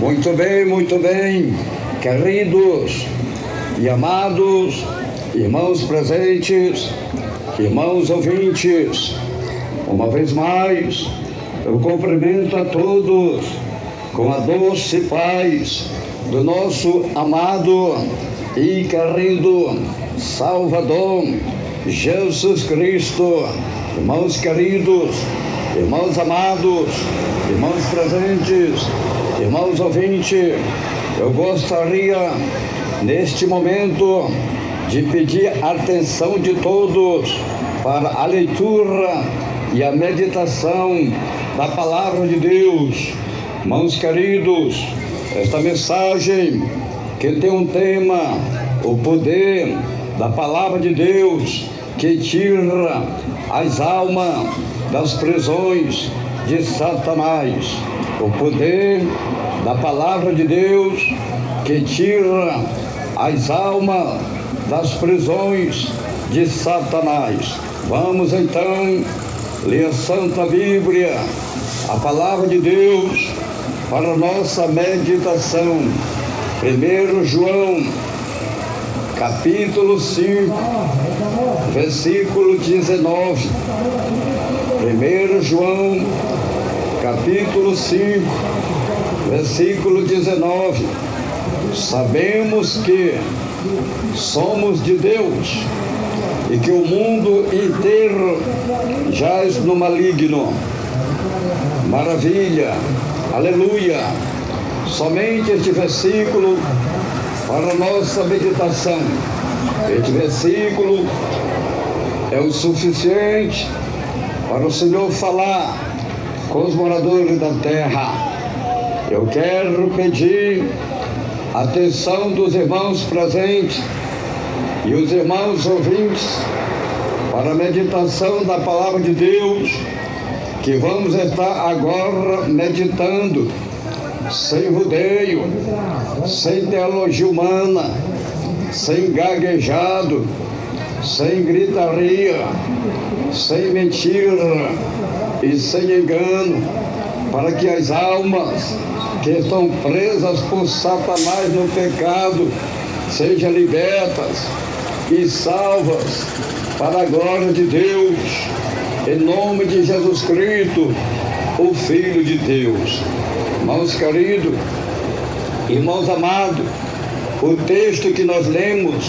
Muito bem, queridos e amados irmãos presentes, irmãos ouvintes, uma vez mais eu cumprimento a todos com a doce paz do nosso amado e querido Salvador Jesus Cristo. Irmãos queridos, irmãos amados, irmãos presentes, irmãos ouvintes, eu gostaria neste momento de pedir a atenção de todos para a leitura e a meditação da palavra de Deus. Irmãos queridos, esta mensagem que tem um tema, o poder da palavra de Deus que tira as almas das prisões de Satanás. O poder da palavra de Deus que tira as almas das prisões de Satanás. Vamos então ler a Santa Bíblia, a palavra de Deus, para a nossa meditação. 1 João, capítulo 5, versículo 19. 1 João, capítulo 5, versículo 19. Sabemos que somos de Deus e que o mundo inteiro jaz no maligno. Maravilha, aleluia. Somente este versículo para a nossa meditação. Este versículo é o suficiente para o Senhor falar com os moradores da terra. Eu quero pedir a atenção dos irmãos presentes e os irmãos ouvintes para a meditação da palavra de Deus, que vamos estar agora meditando, sem rodeio, sem teologia humana, sem gaguejado, sem gritaria, sem mentira e sem engano, para que as almas que estão presas por Satanás no pecado sejam libertas e salvas para a glória de Deus, em nome de Jesus Cristo, o Filho de Deus. Irmãos queridos, irmãos amados, o texto que nós lemos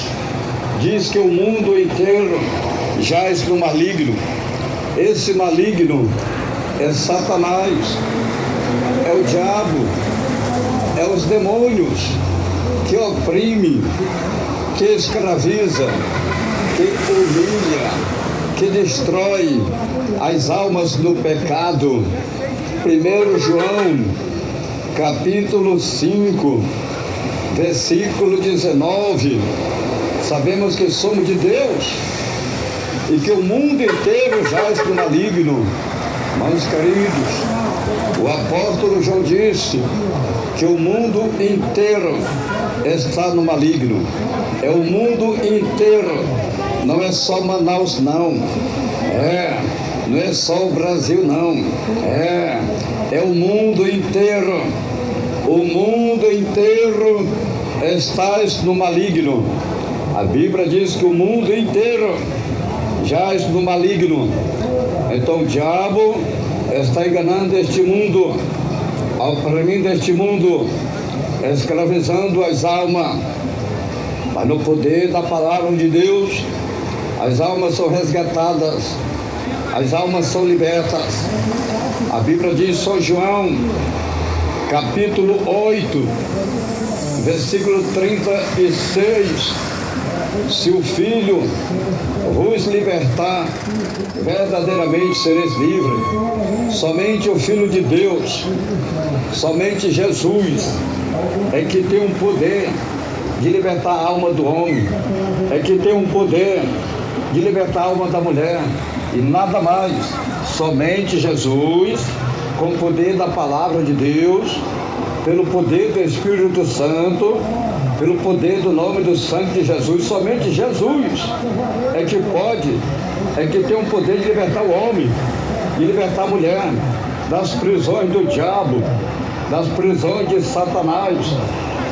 diz que o mundo inteiro jaz no maligno. Esse maligno é Satanás, é o diabo, é os demônios que oprimem, que escraviza, que humilha, que destrói as almas no pecado. 1 João, capítulo 5, versículo 19. Sabemos que somos de Deus e que o mundo inteiro jaz no maligno. Irmãos queridos, o apóstolo João disse que o mundo inteiro está no maligno. É o mundo inteiro, não é só Manaus não, não é só o Brasil não, é o mundo inteiro. O mundo inteiro está no maligno. A Bíblia diz que o mundo inteiro jaz no maligno. Então o diabo está enganando este mundo, oprimindo este mundo, escravizando as almas. Mas no poder da palavra de Deus, as almas são resgatadas, as almas são libertas. A Bíblia diz, São João, capítulo 8, versículo 36, se o Filho vos libertar, verdadeiramente sereis livres. Somente o Filho de Deus, somente Jesus é que tem um poder de libertar a alma do homem, é que tem um poder de libertar a alma da mulher, e nada mais. Somente Jesus, com o poder da palavra de Deus, pelo poder do Espírito Santo, pelo poder do nome do sangue de Jesus. Somente Jesus é que pode, é que tem um poder de libertar o homem, de libertar a mulher das prisões do diabo, das prisões de Satanás,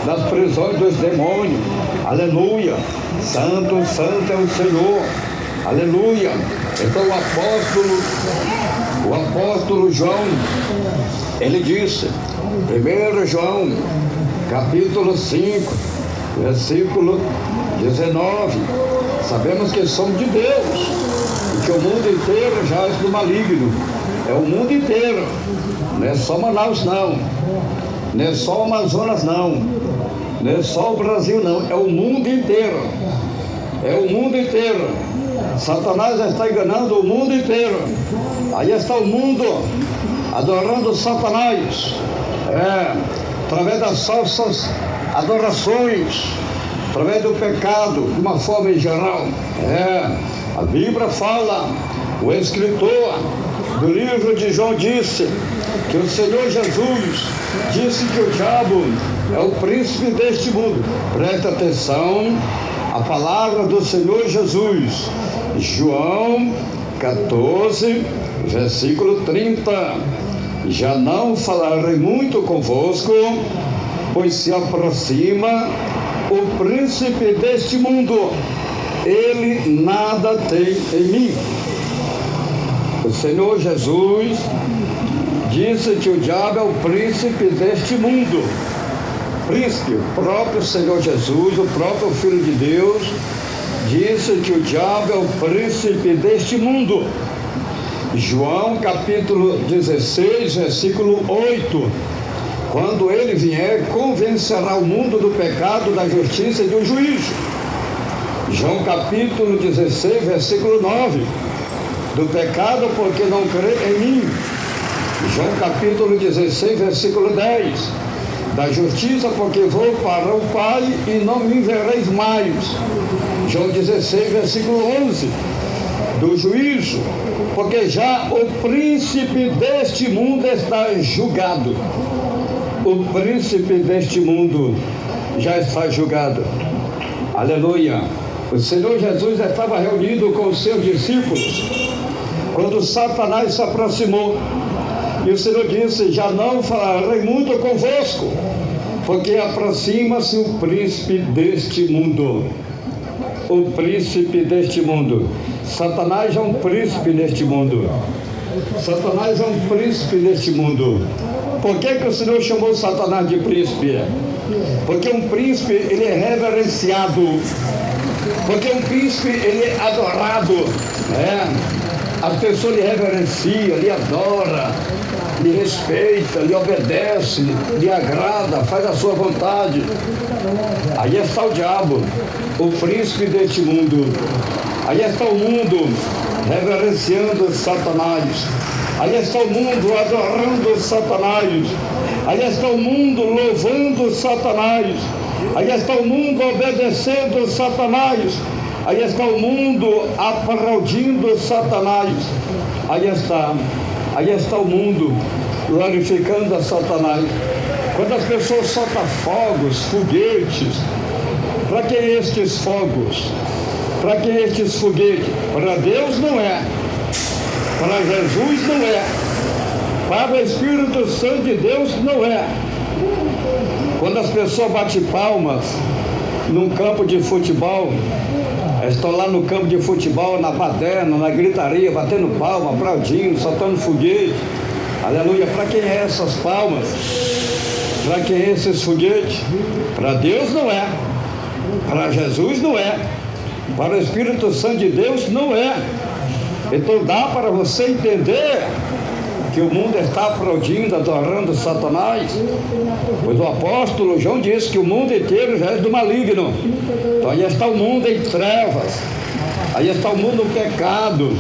das prisões dos demônios. Aleluia! Santo, santo é o Senhor. Aleluia! Então o apóstolo João, ele disse, 1 João, capítulo 5, versículo 19, sabemos que somos de Deus e que o mundo inteiro jaz do maligno. É o mundo inteiro, não é só Manaus não, não é só o Amazonas não, não é só o Brasil não, é o mundo inteiro, é o mundo inteiro. Satanás já está enganando o mundo inteiro. Aí está o mundo adorando Satanás, através das falsas adorações, através do pecado, de uma forma em geral. A Bíblia fala, o escritor do livro de João disse que o Senhor Jesus disse que o diabo é o príncipe deste mundo. Presta atenção, a palavra do Senhor Jesus, João 14, versículo 30. Já não falarei muito convosco, pois se aproxima o príncipe deste mundo, ele nada tem em mim. O Senhor Jesus disse que o diabo é o príncipe deste mundo. Príncipe, o próprio Senhor Jesus, o próprio Filho de Deus, disse que o diabo é o príncipe deste mundo. João capítulo 16, versículo 8. Quando ele vier, convencerá o mundo do pecado, da justiça e do juízo. João capítulo 16, versículo 9. Do pecado, porque não crê em mim. João capítulo 16, versículo 10. Da justiça, porque vou para o Pai e não me vereis mais. João 16, versículo 11. Do juízo, porque já o príncipe deste mundo está julgado. O príncipe deste mundo já está julgado. Aleluia! O Senhor Jesus estava reunido com os seus discípulos quando Satanás se aproximou. E o Senhor disse, já não falarei muito convosco, porque aproxima-se o príncipe deste mundo. O príncipe deste mundo. Satanás é um príncipe neste mundo. Satanás é um príncipe neste mundo. Por que o Senhor chamou Satanás de príncipe? Porque um príncipe, ele é reverenciado. Porque um príncipe, ele é adorado. A pessoa lhe reverencia, lhe adora, lhe respeita, lhe obedece, lhe agrada, faz a sua vontade. Aí está o diabo, o príncipe deste mundo. Aí está o mundo reverenciando Satanás. Aí está o mundo adorando Satanás. Aí está o mundo louvando Satanás. Aí está o mundo obedecendo Satanás. Aí está o mundo aplaudindo Satanás. Aí está o mundo glorificando a Satanás. Quando as pessoas soltam fogos, foguetes, para que estes fogos? Para que estes foguetes? Para Deus não é. Para Jesus não é. Para o Espírito Santo de Deus não é. Quando as pessoas batem palmas num campo de futebol, estão lá no campo de futebol, na baderna, na gritaria, batendo palma, aplaudindo, soltando foguete. Aleluia. Para quem é essas palmas? Para quem é esses foguetes? Para Deus não é. Para Jesus não é. Para o Espírito Santo de Deus não é. Então dá para você entender que o mundo está aplaudindo, adorando Satanás, pois o apóstolo João disse que o mundo inteiro já é do maligno. Então aí está o mundo em trevas, aí está o mundo no pecado,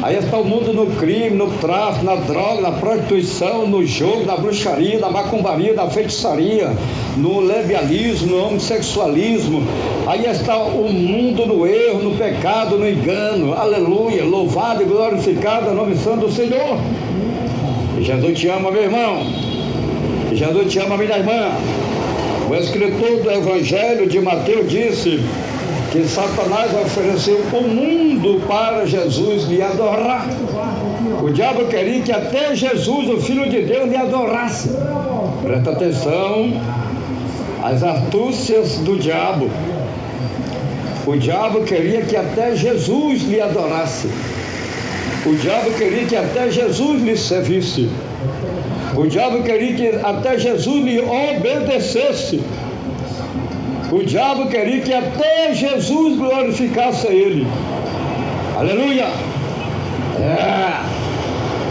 aí está o mundo no crime, no tráfico, na droga, na prostituição, no jogo, na bruxaria, na macumbaria, na feitiçaria, no lesbianismo, no homossexualismo. Aí está o mundo no erro, no pecado, no engano. Aleluia, louvado e glorificado é o nome santo do Senhor. Jesus te ama, meu irmão. Jesus te ama, minha irmã. O escritor do Evangelho de Mateus disse que Satanás ofereceu o mundo para Jesus lhe adorar. O diabo queria que até Jesus, o Filho de Deus, lhe adorasse. Presta atenção às astúcias do diabo. O diabo queria que até Jesus lhe adorasse. O diabo queria que até Jesus lhe servisse. O diabo queria que até Jesus lhe obedecesse. O diabo queria que até Jesus glorificasse a ele. Aleluia!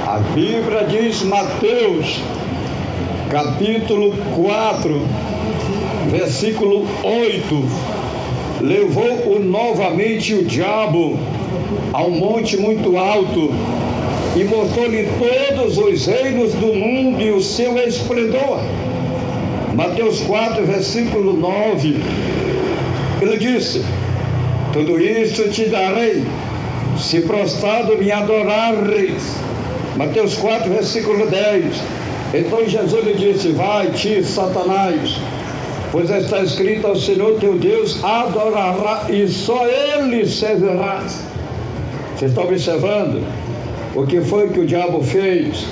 A Bíblia diz, Mateus, capítulo 4, versículo 8, levou-o novamente o diabo a um monte muito alto e mostrou-lhe todos os reinos do mundo e o seu esplendor. Mateus 4, versículo 9, ele disse, tudo isso te darei, se prostrado me adorares. Mateus 4, versículo 10, então Jesus lhe disse, vai-te, Satanás, pois está escrito, ao Senhor teu Deus adorará e só Ele servirás. Você está observando o que foi que o diabo fez?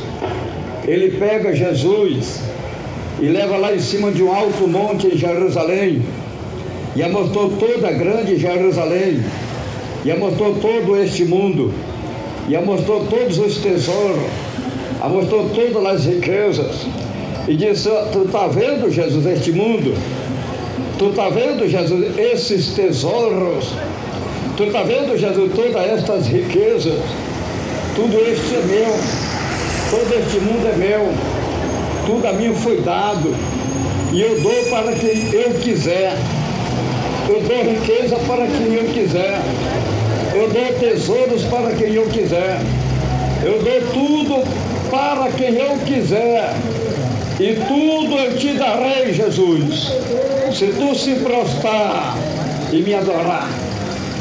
Ele pega Jesus e leva lá em cima de um alto monte em Jerusalém, e amostrou toda a grande Jerusalém, e amostrou todo este mundo, e amostrou todos os tesouros, amostrou todas as riquezas, e disse, tu está vendo, Jesus, este mundo? Tu está vendo, Jesus, esses tesouros? Tu está vendo, Jesus, todas estas riquezas? Tudo este é meu, todo este mundo é meu, tudo a mim foi dado, e eu dou para quem eu quiser, eu dou riqueza para quem eu quiser, eu dou tesouros para quem eu quiser, eu dou tudo para quem eu quiser, e tudo eu te darei, Jesus, se tu se prostrar e me adorar.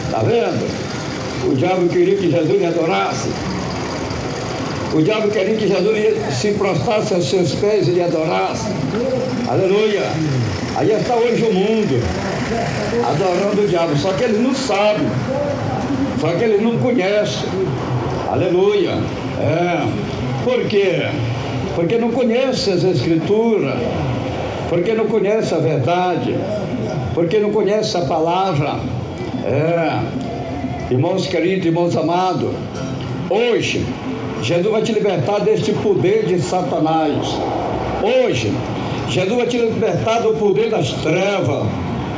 Está vendo? O diabo queria que Jesus lhe adorasse. O diabo queria que Jesus se prostrasse aos seus pés e lhe adorasse. Aleluia! Aí está hoje o mundo adorando o diabo, só que eles não sabem, só que eles não conhecem. Aleluia! Por quê? Porque não conhece as Escrituras, porque não conhece a verdade, porque não conhece a palavra. Irmãos queridos, irmãos amados, hoje Jesus vai te libertar deste poder de Satanás. Hoje Jesus vai te libertar do poder das trevas.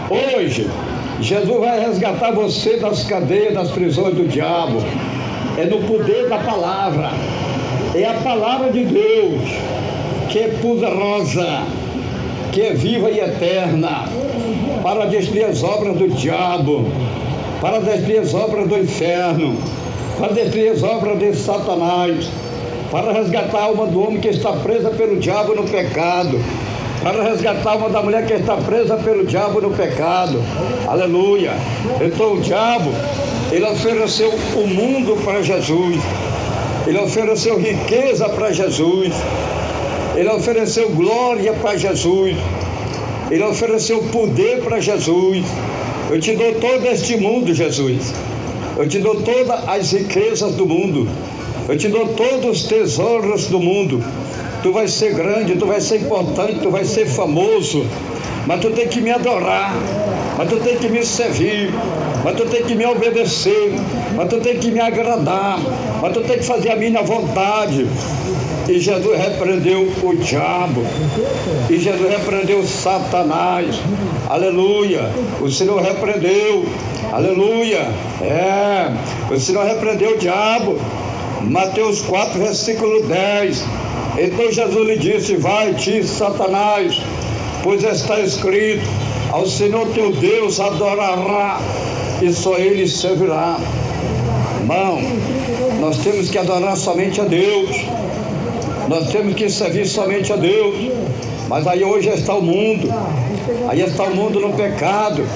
Hoje Jesus vai resgatar você das cadeias, das prisões do diabo. É no poder da palavra. É a palavra de Deus que é poderosa, que é viva e eterna, para destruir as obras do diabo, para destruir as obras do inferno, para destruir as obras de Satanás, para resgatar a alma do homem que está presa pelo diabo no pecado, para resgatar a alma da mulher que está presa pelo diabo no pecado. Aleluia! Então o diabo, ele ofereceu o mundo para Jesus, ele ofereceu riqueza para Jesus, ele ofereceu glória para Jesus, ele ofereceu poder para Jesus. Eu te dou todo este mundo, Jesus. Eu te dou todas as riquezas do mundo. Eu te dou todos os tesouros do mundo. Tu vai ser grande, tu vai ser importante, tu vai ser famoso. Mas tu tem que me adorar, mas tu tem que me servir, mas tu tem que me obedecer, mas tu tem que me agradar, mas tu tem que fazer a minha vontade. E Jesus repreendeu o diabo, e Jesus repreendeu Satanás. Aleluia! O Senhor repreendeu, aleluia! O Senhor repreendeu o diabo. Mateus 4, versículo 10. Então Jesus lhe disse, vai-te, Satanás, pois está escrito, ao Senhor teu Deus adorará e só Ele servirá. Irmão, nós temos que adorar somente a Deus, nós temos que servir somente a Deus. Mas aí hoje está o mundo, aí está o mundo no pecado,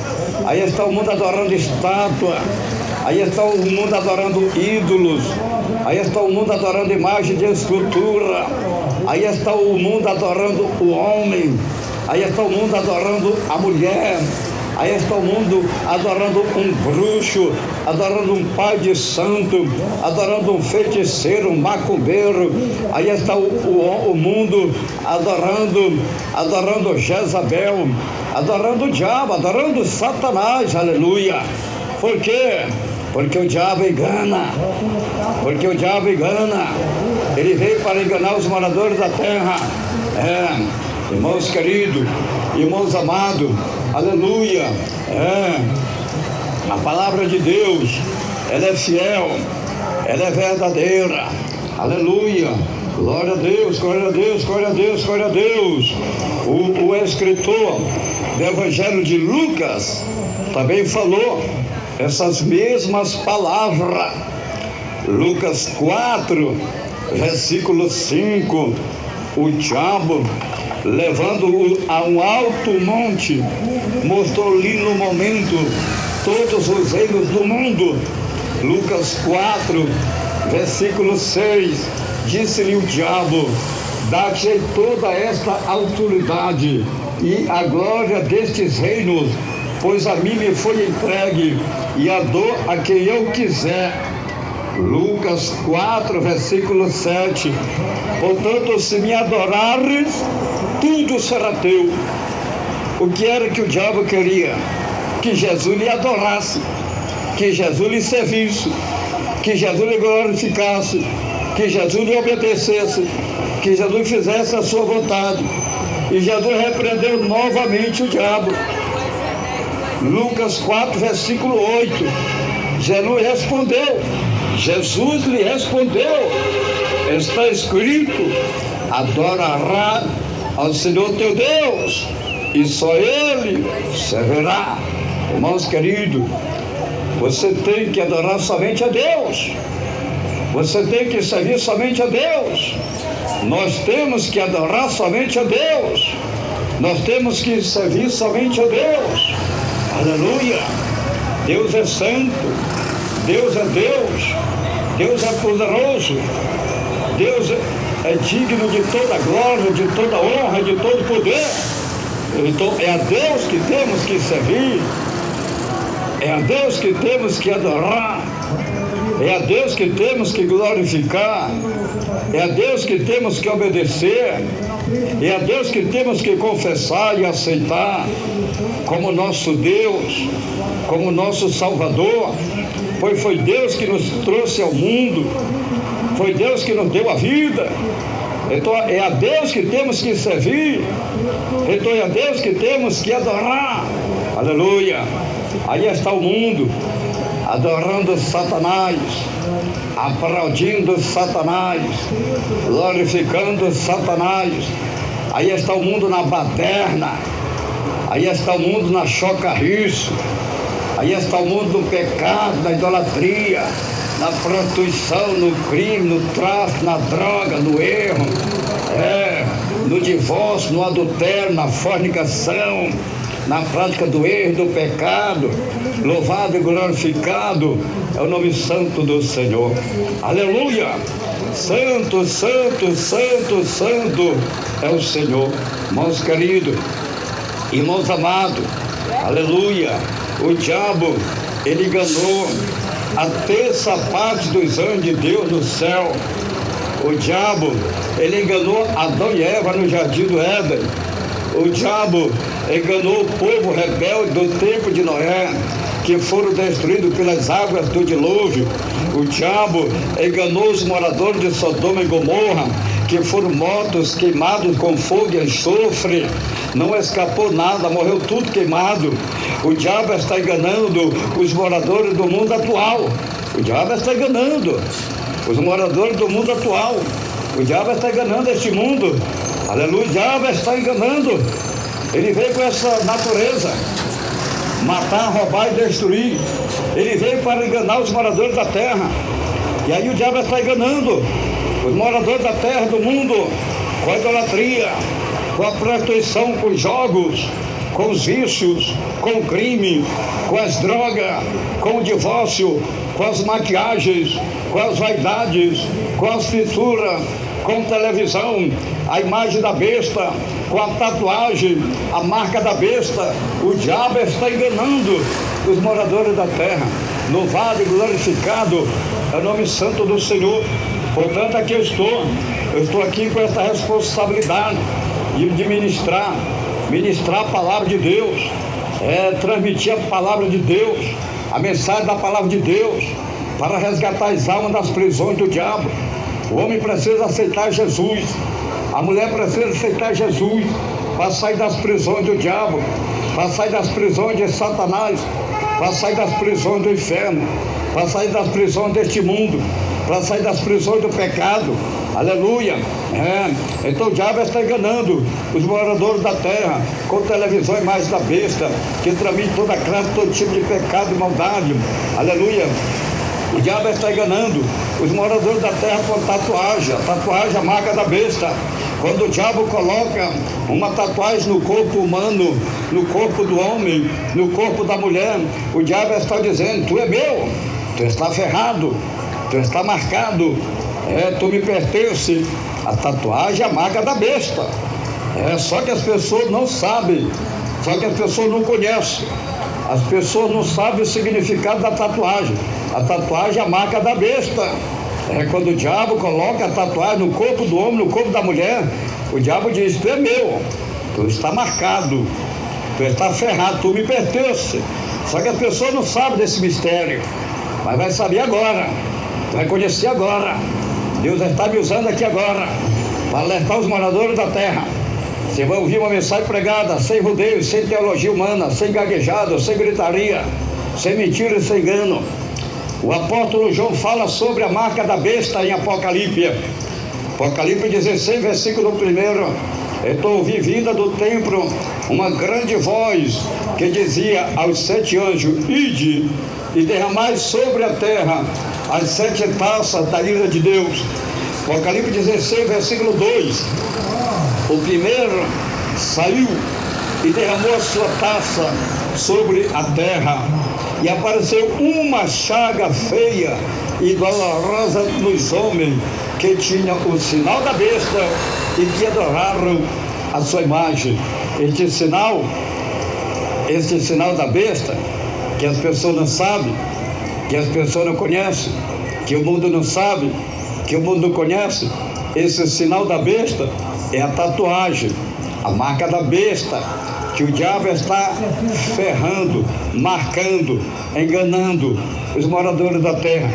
aí está o mundo adorando estátua, aí está o mundo adorando ídolos, aí está o mundo adorando imagem de escultura, aí está o mundo adorando o homem, aí está o mundo adorando a mulher, Aí está o mundo adorando um bruxo, adorando um pai de santo, adorando um feiticeiro, um macumbeiro. Aí está o mundo adorando Jezabel, adorando o diabo, adorando Satanás, aleluia. Por quê? Porque o diabo engana, ele veio para enganar os moradores da terra. Irmãos queridos, irmãos amados, aleluia. A palavra de Deus, ela é fiel, ela é verdadeira, aleluia. Glória a Deus, glória a Deus, glória a Deus, glória a Deus. O escritor do Evangelho de Lucas também falou essas mesmas palavras. Lucas 4, versículo 5. O diabo, levando-o a um alto monte, mostrou-lhe no momento todos os reinos do mundo. Lucas 4, versículo 6. Disse-lhe o diabo: dá-te toda esta autoridade e a glória destes reinos, pois a mim me foi entregue, e a dou a quem eu quiser. Lucas 4, versículo 7. Portanto, se me adorares, tudo será teu. O que era que o diabo queria? Que Jesus lhe adorasse, que Jesus lhe servisse, que Jesus lhe glorificasse, que Jesus lhe obedecesse, que Jesus fizesse a sua vontade. E Jesus repreendeu novamente o diabo. Lucas 4, versículo 8. Jesus lhe respondeu, está escrito: adorará ao Senhor teu Deus, e só Ele servirá. Irmãos queridos, você tem que adorar somente a Deus, você tem que servir somente a Deus. Nós temos que adorar somente a Deus, nós temos que servir somente a Deus. Aleluia. Deus é santo, Deus é Deus, Deus é poderoso, Deus é digno de toda glória, de toda honra, de todo poder. Então é a Deus que temos que servir, é a Deus que temos que adorar, é a Deus que temos que glorificar, é a Deus que temos que obedecer, é a Deus que temos que confessar e aceitar como nosso Deus, como nosso Salvador. Pois foi Deus que nos trouxe ao mundo, foi Deus que nos deu a vida. Então é a Deus que temos que servir, então é a Deus que temos que adorar. Aleluia. Aí está o mundo adorando Satanás, aplaudindo Satanás, glorificando Satanás. Aí está o mundo na baderna, aí está o mundo na chocarrice, aí está o mundo no pecado, na idolatria, na prostituição, no crime, no tráfico, na droga, no erro, no divórcio, no adultério, na fornicação, na prática do erro, do pecado. Louvado e glorificado é o nome santo do Senhor. Aleluia! Santo, santo, santo, santo é o Senhor. Irmãos queridos, irmãos amados, aleluia! O diabo, ele enganou a terça parte dos anjos de Deus no céu. O diabo, ele enganou Adão e Eva no jardim do Éden. O diabo enganou o povo rebelde do tempo de Noé, que foram destruídos pelas águas do dilúvio. O diabo enganou os moradores de Sodoma e Gomorra, que foram mortos, queimados com fogo e enxofre. Não escapou nada, morreu tudo queimado. O diabo está enganando os moradores do mundo atual. O diabo está enganando os moradores do mundo atual. O diabo está enganando este mundo. Aleluia, o diabo está enganando. Ele veio com essa natureza: matar, roubar e destruir. Ele veio para enganar os moradores da terra. E aí o diabo está enganando os moradores da terra, do mundo, com a idolatria, com a prostituição, com os jogos, com os vícios, com o crime, com as drogas, com o divórcio, com as maquiagens, com as vaidades, com as fissuras, com televisão, a imagem da besta, com a tatuagem, a marca da besta. O diabo está enganando os moradores da terra. Louvado e glorificado é o nome santo do Senhor. Portanto, aqui eu estou aqui com essa responsabilidade de ministrar a palavra de Deus, transmitir a palavra de Deus, a mensagem da palavra de Deus, para resgatar as almas das prisões do diabo. O homem precisa aceitar Jesus, a mulher precisa aceitar Jesus, para sair das prisões do diabo, para sair das prisões de Satanás, para sair das prisões do inferno, para sair das prisões deste mundo, para sair das prisões do pecado. Aleluia. Então o diabo está enganando os moradores da terra com televisão e mais da besta, que transmite toda classe, todo tipo de pecado e maldade. Aleluia. O diabo está enganando os moradores da terra com tatuagem. A tatuagem é a marca da besta. Quando o diabo coloca uma tatuagem no corpo humano, no corpo do homem, no corpo da mulher, o diabo está dizendo: tu é meu, tu está ferrado, tu está marcado, tu me pertence. A tatuagem é a marca da besta. Só que as pessoas não sabem, só que as pessoas não conhecem. As pessoas não sabem o significado da tatuagem. A tatuagem é a marca da besta. Quando o diabo coloca a tatuagem no corpo do homem, no corpo da mulher, o diabo diz: tu é meu, tu está marcado, tu está ferrado, tu me pertence. Só que as pessoas não sabem desse mistério, mas vai saber agora, vai conhecer agora. Deus está me usando aqui agora para alertar os moradores da terra. Você vai ouvir uma mensagem pregada sem rodeio, sem teologia humana, sem gaguejado, sem gritaria, sem mentira e sem engano. O apóstolo João fala sobre a marca da besta em Apocalipse. Apocalipse 16, versículo 1. Então ouvi vinda do templo uma grande voz que dizia aos 7 anjos: ide e derramai sobre a terra as 7 taças da ira de Deus. Apocalipse 16, versículo 2. O primeiro saiu e derramou a sua taça sobre a terra, e apareceu uma chaga feia e dolorosa nos homens que tinham o sinal da besta e que adoraram a sua imagem. Este sinal da besta, que as pessoas não sabem, que as pessoas não conhecem, que o mundo não sabe, que o mundo não conhece, esse sinal da besta é a tatuagem, a marca da besta, que o diabo está ferrando, marcando, enganando os moradores da terra.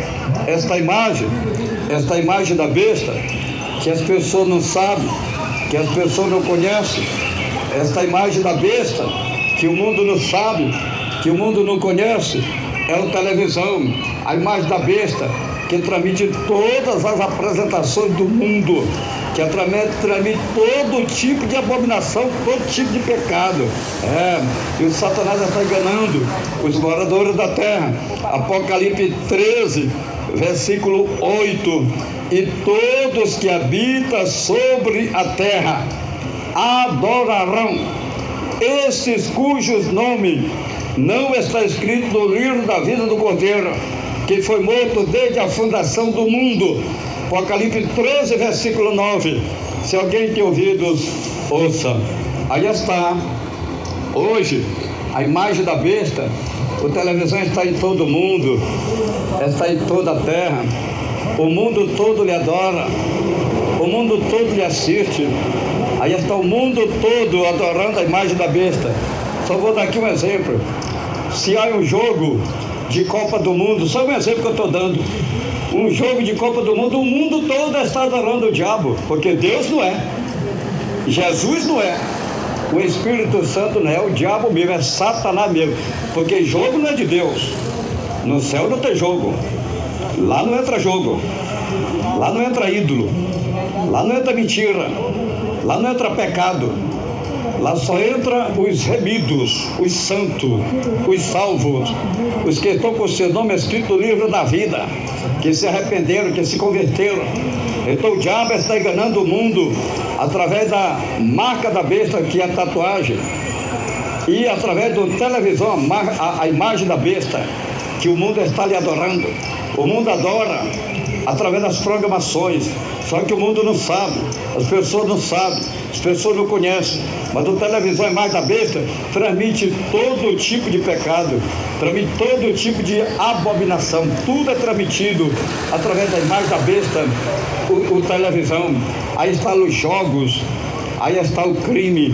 Esta imagem da besta, que as pessoas não sabem, que as pessoas não conhecem, esta imagem da besta, que o mundo não sabe, que o mundo não conhece, é a televisão, a imagem da besta, que transmite todas as apresentações do mundo, que transmite todo tipo de abominação, todo tipo de pecado. E o Satanás está enganando os moradores da terra. Apocalipse 13, versículo 8: e todos que habitam sobre a terra adorarão esses cujos nomes não está escrito no livro da vida do Cordeiro, que foi morto desde a fundação do mundo. Apocalipse 13, versículo 9. Se alguém tem ouvidos, ouça. Aí está. Hoje, a imagem da besta, a televisão está em todo mundo, está em toda a terra. O mundo todo lhe adora, o mundo todo lhe assiste. Aí está o mundo todo adorando a imagem da besta. Só vou dar aqui um exemplo. Se há um jogo de Copa do Mundo, só um exemplo que eu estou dando, um jogo de Copa do Mundo, o mundo todo está adorando o diabo, porque Deus não é, Jesus não é, o Espírito Santo não é, o diabo mesmo, é Satanás mesmo, porque jogo não é de Deus. No céu não tem jogo, lá não entra jogo, lá não entra ídolo, lá não entra mentira, lá não entra pecado. Lá só entra os remidos, os santos, os salvos, os que estão com o seu nome escrito no livro da vida, que se arrependeram, que se converteram. Então o diabo está enganando o mundo através da marca da besta, que é a tatuagem, e através da televisão, a imagem da besta, que o mundo está lhe adorando. O mundo adora através das programações. Só que o mundo não sabe, as pessoas não sabem, as pessoas não conhecem. Mas a televisão, a imagem da besta, transmite todo tipo de pecado, transmite todo tipo de abominação. Tudo é transmitido através da imagem da besta, o televisão. Aí estão os jogos, aí está o crime,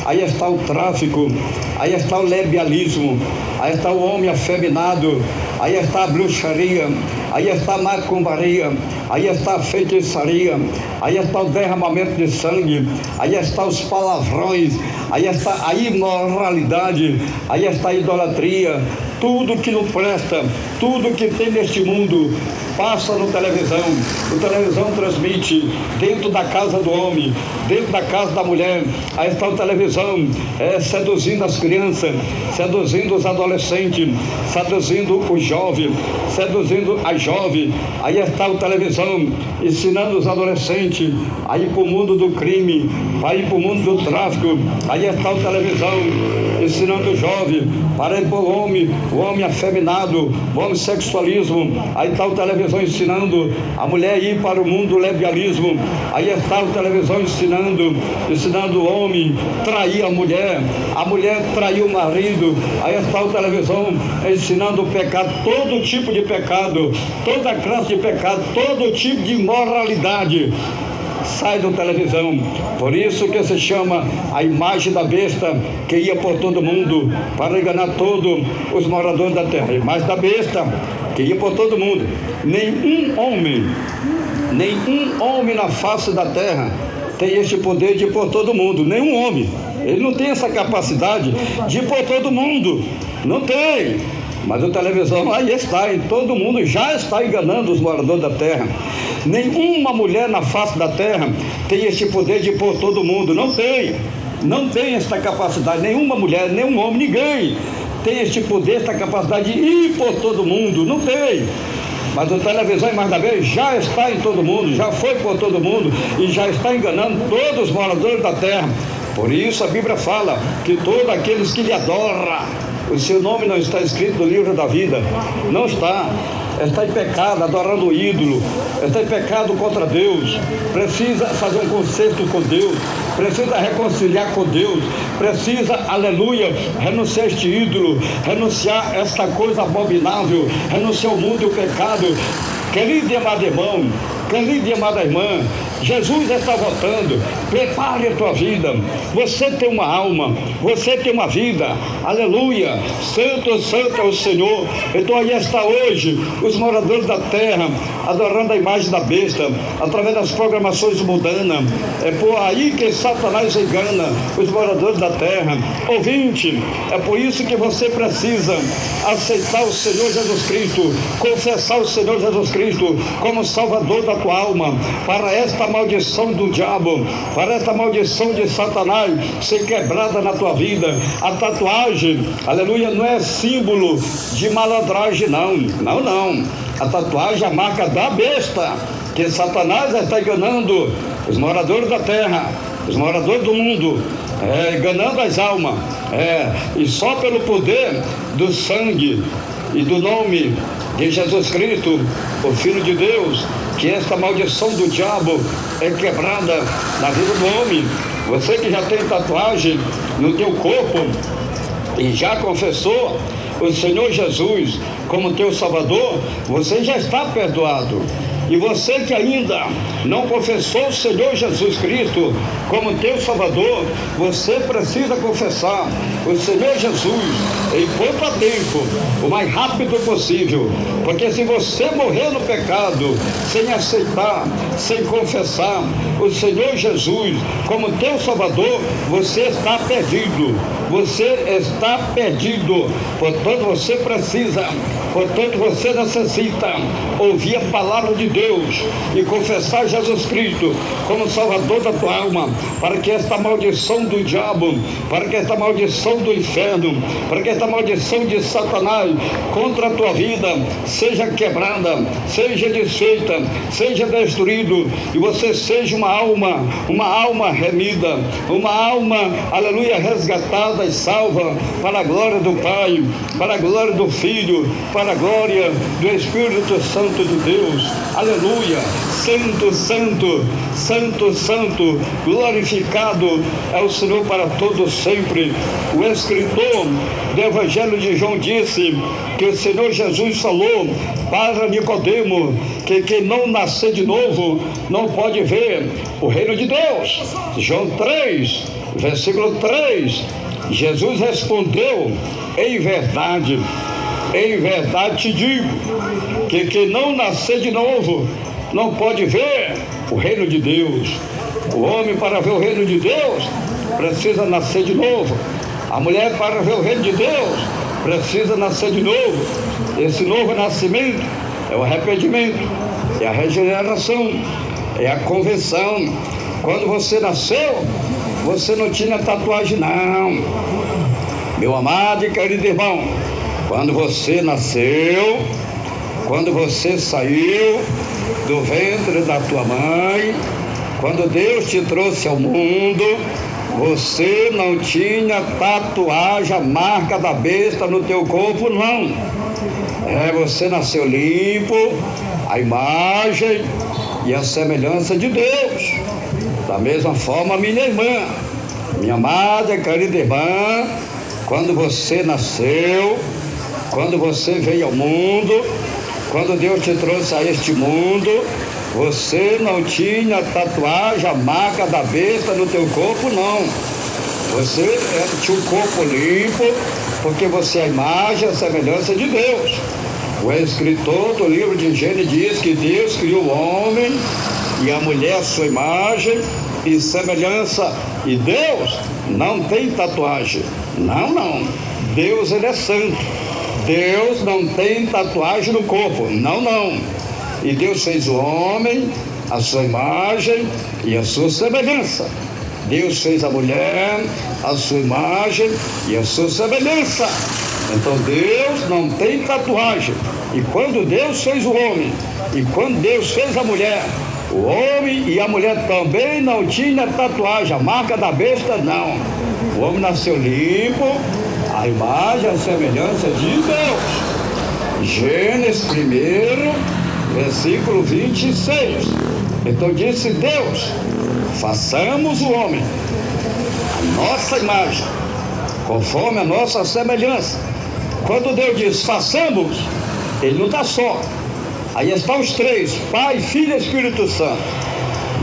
aí está o tráfico, aí está o lesbianismo, aí está o homem afeminado, aí está a bruxaria, aí está a macumbaria, aí está a feitiçaria, aí está o derramamento de sangue, aí está os palavrões, aí está a imoralidade, aí está a idolatria. Tudo que não presta, tudo que tem neste mundo passa no televisão. O televisão transmite dentro da casa do homem, dentro da casa da mulher. Aí está o televisão seduzindo as crianças, seduzindo os adolescentes, seduzindo o jovem, seduzindo a jovem. Aí está o televisão ensinando os adolescentes a ir para o mundo do crime, a ir para o mundo do tráfico. Aí está o televisão ensinando o jovem para ir para o homem afeminado, o homossexualismo. Aí está o televisão ensinando a mulher a ir para o mundo do lesbianismo. Aí está o televisão ensinando o homem a trair a mulher trair o marido. Aí está o televisão ensinando o pecado, todo tipo de pecado, toda classe de pecado, todo tipo de imoralidade sai da televisão. Por isso que se chama a imagem da besta, que ia por todo mundo para enganar todos os moradores da terra. A imagem da besta que ia por todo mundo. Nenhum homem na face da terra tem este poder de ir por todo mundo. Nenhum homem. Ele não tem essa capacidade de ir por todo mundo. Não tem. Mas a televisão aí está, e todo mundo já está enganando os moradores da terra. Nenhuma mulher na face da terra tem este poder de ir por todo mundo. Não tem esta capacidade. Nenhuma mulher, nenhum homem, ninguém tem este poder, esta capacidade de ir por todo mundo. Não tem. Mas a televisão, em mais da vez, já está em todo mundo, já foi por todo mundo e já está enganando todos os moradores da terra. Por isso a Bíblia fala que todos aqueles que lhe adoram, o seu nome não está escrito no livro da vida. Não está. Está em pecado, adorando o ídolo. Está em pecado contra Deus. Precisa fazer um concerto com Deus. Precisa reconciliar com Deus. Precisa, aleluia, renunciar a este ídolo. Renunciar a esta coisa abominável. Renunciar ao mundo e o pecado. Querido e amado irmão, querida e amada irmã, Jesus está voltando. Prepare a tua vida. Você tem uma alma, você tem uma vida. Aleluia. Santo, santo é o Senhor. Então aí está hoje os moradores da terra adorando a imagem da besta através das programações mundanas. É por aí que Satanás engana os moradores da terra. Ouvinte, é por isso que você precisa aceitar o Senhor Jesus Cristo, confessar o Senhor Jesus Cristo como Salvador da tua alma, para esta maldição do diabo, para esta maldição de Satanás ser quebrada na tua vida. A tatuagem, aleluia, não é símbolo de malandragem, não. A tatuagem é a marca da besta, que Satanás está enganando os moradores da terra, os moradores do mundo, enganando as almas, e só pelo poder do sangue e do nome de Jesus Cristo, o Filho de Deus, que esta maldição do diabo é quebrada na vida do homem. Você que já tem tatuagem no teu corpo e já confessou o Senhor Jesus como teu Salvador, você já está perdoado. E você que ainda não confessou o Senhor Jesus Cristo como teu Salvador, você precisa confessar o Senhor Jesus em pouco tempo, o mais rápido possível, porque se você morrer no pecado, sem aceitar, sem confessar o Senhor Jesus como teu Salvador, você está perdido. Você está perdido. Portanto, você precisa, você necessita ouvir a palavra de Deus e confessar Jesus Cristo como Salvador da tua alma, para que esta maldição do diabo, para que esta maldição do inferno, para que esta maldição de Satanás contra a tua vida seja quebrada, seja desfeita, seja destruído, e você seja uma alma remida, uma alma, aleluia, resgatada liberta e salva, para a glória do Pai, para a glória do Filho, para a glória do Espírito Santo de Deus. Aleluia! Santo, santo, santo, santo, glorificado é o Senhor para todos sempre. O escritor do Evangelho de João disse que o Senhor Jesus falou para Nicodemo que quem não nascer de novo não pode ver o reino de Deus. João 3, versículo 3, Jesus respondeu: em verdade te digo, que quem não nascer de novo não pode ver o reino de Deus. O homem, para ver o reino de Deus, precisa nascer de novo. A mulher, para ver o reino de Deus, precisa nascer de novo. Esse novo nascimento é o arrependimento, é a regeneração, é a conversão. Quando você nasceu, você não tinha tatuagem, não. Meu amado e querido irmão, quando você nasceu, quando você saiu do ventre da tua mãe, quando Deus te trouxe ao mundo, você não tinha tatuagem, a marca da besta no teu corpo, não. Você nasceu limpo, a imagem e a semelhança de Deus. Da mesma forma, minha irmã, minha amada e querida irmã, quando você nasceu, quando você veio ao mundo, quando Deus te trouxe a este mundo, você não tinha tatuagem, a marca da besta no teu corpo, não. Você tinha um corpo limpo, porque você é a imagem e a semelhança de Deus. O escritor do livro de Gênesis diz que Deus criou o homem e a mulher à sua imagem e semelhança. E Deus não tem tatuagem. Não. Deus, ele é santo. Deus não tem tatuagem no corpo. Não. E Deus fez o homem à sua imagem e à sua semelhança. Deus fez a mulher à sua imagem e à sua semelhança. Então Deus não tem tatuagem. E quando Deus fez o homem, e quando Deus fez a mulher, o homem e a mulher também não tinham tatuagem, a marca da besta, não. O homem nasceu limpo, a imagem, a semelhança de Deus. Gênesis 1, versículo 26. Então disse Deus: façamos o homem a nossa imagem, conforme a nossa semelhança. Quando Deus diz façamos, ele não está só. Aí estão os três, Pai, Filho e Espírito Santo.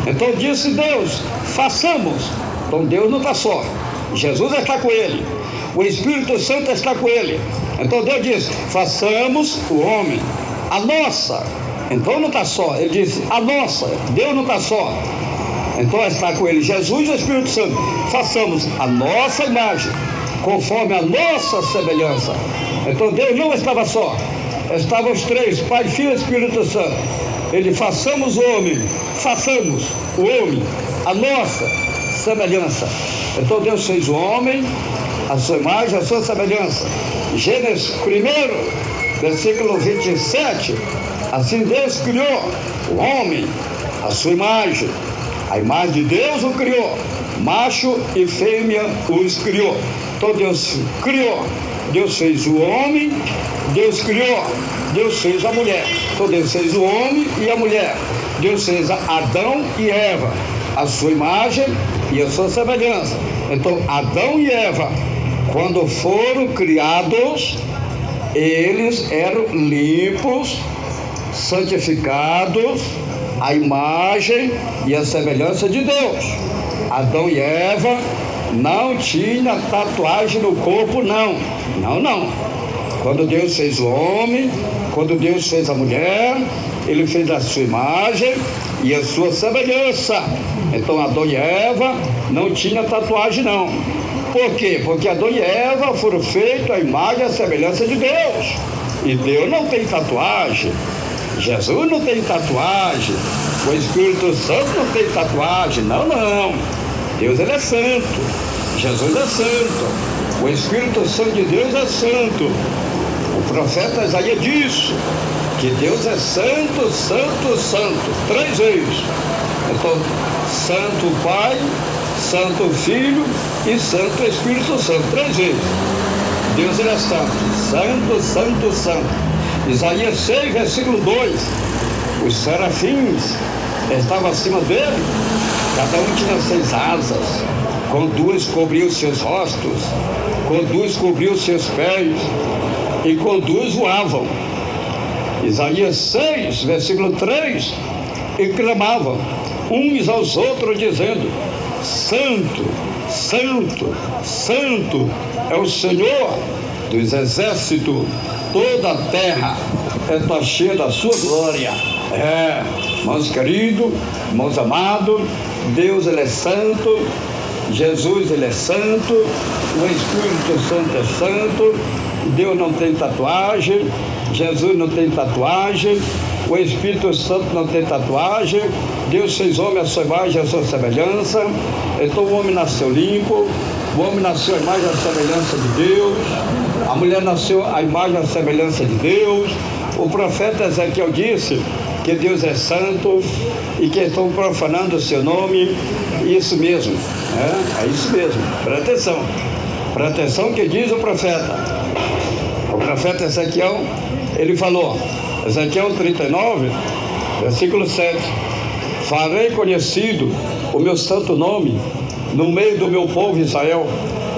Então disse Deus: façamos. Então Deus não está só. Jesus está com ele, o Espírito Santo está com ele. Então Deus diz: façamos o homem a nossa. Então não está só, ele disse a nossa. Deus não está só. Então está com ele Jesus e o Espírito Santo. Façamos a nossa imagem, conforme a nossa semelhança. Então Deus não estava só, estavam os três, Pai, Filho e Espírito Santo. Ele: façamos o homem a nossa semelhança. Então Deus fez o homem a sua imagem, a sua semelhança. Gênesis 1, versículo 27. Assim Deus criou o homem a sua imagem. A imagem de Deus o criou, macho e fêmea os criou. Então Deus criou, Deus fez o homem, Deus criou, Deus fez a mulher. Então Deus fez o homem e a mulher. Deus fez Adão e Eva, a sua imagem e a sua semelhança. Então Adão e Eva, quando foram criados, eles eram limpos, santificados, a imagem e a semelhança de Deus. Adão e Eva não tinham tatuagem no corpo, não. Quando Deus fez o homem, quando Deus fez a mulher, ele fez a sua imagem e a sua semelhança. Então Adão e Eva não tinham tatuagem, não. Por quê? Porque Adão e Eva foram feitos a imagem e a semelhança de Deus. E Deus não tem tatuagem. Jesus não tem tatuagem, o Espírito Santo não tem tatuagem, não. Deus, ele é santo, Jesus é santo, o Espírito Santo de Deus é santo. O profeta Isaías disse que Deus é santo, santo, santo, 3 vezes. Então, santo Pai, Santo Filho e Santo Espírito Santo, 3 vezes. Deus ele é santo, santo, santo, santo. Isaías 6, versículo 2. Os serafins estavam acima dele, cada um tinha 6 asas, com 2 cobriu seus rostos, com 2 cobriu seus pés, e com 2 voavam. Isaías 6, versículo 3, e clamavam uns aos outros, dizendo: Santo, Santo, Santo é o Senhor dos exércitos, toda a terra está cheia da sua glória. Irmãos queridos, irmãos amados, Deus ele é santo, Jesus ele é santo, o Espírito Santo é santo, Deus não tem tatuagem, Jesus não tem tatuagem, o Espírito Santo não tem tatuagem, Deus fez homem à sua imagem e à sua semelhança, então o homem nasceu limpo, o homem nasceu à imagem e à semelhança de Deus, a mulher nasceu à imagem e à semelhança de Deus. O profeta Ezequiel disse que Deus é santo e que estão profanando o seu nome. Isso mesmo, é isso mesmo, presta atenção que diz o profeta Ezequiel. Ele falou, Ezequiel 39, versículo 7, farei conhecido o meu santo nome no meio do meu povo Israel,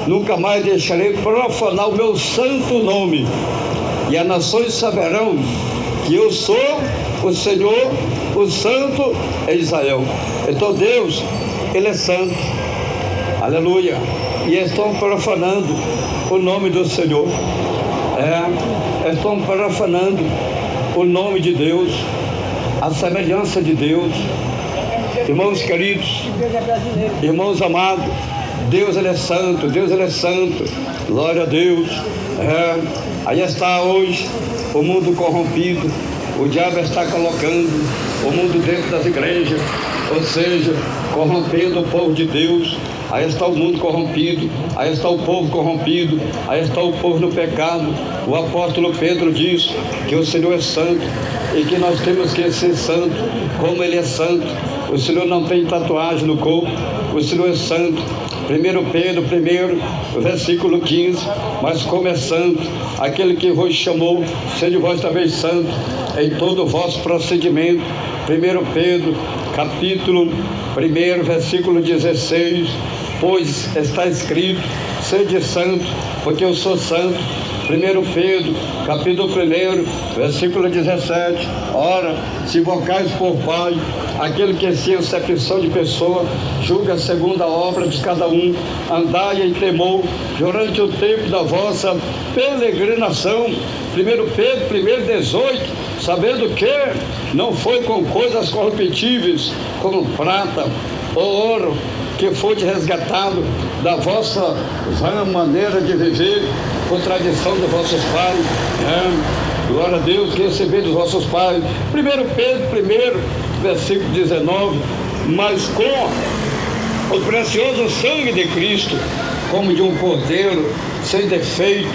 nunca mais deixarei profanar o meu santo nome, e as nações saberão que eu sou o Senhor, o santo é Israel. Então Deus, ele é santo, aleluia, e estão profanando o nome do Senhor, estão profanando o nome de Deus, a semelhança de Deus. Irmãos queridos, irmãos amados, Deus ele é santo, Deus ele é santo, glória a Deus. Aí está hoje o mundo corrompido, o diabo está colocando o mundo dentro das igrejas, ou seja, corrompendo o povo de Deus. Aí está o mundo corrompido, aí está o povo corrompido, aí está o povo no pecado. O apóstolo Pedro diz que o Senhor é santo e que nós temos que ser santo como ele é santo. O Senhor não tem tatuagem no corpo, o Senhor é santo. 1 Pedro 1, versículo 15, mas como é santo, aquele que vos chamou, sede vós também santo em todo o vosso procedimento. 1 Pedro, capítulo 1, versículo 16, pois está escrito, sede santo, porque eu sou santo. 1 Pedro, capítulo 1, versículo 17, ora, se invocais por Pai, aquele que sem acepção de pessoa, julga segundo a obra de cada um, andai em temor durante o tempo da vossa peregrinação. 1 Pedro 1, 18, sabendo que não foi com coisas corruptíveis, como prata ou ouro, que foi resgatado da vossa vã maneira de viver, com tradição dos vossos pais. Glória a Deus, que receber dos vossos pais. 1 Pedro 1, versículo 19, mas com o precioso sangue de Cristo, como de um cordeiro, sem defeito,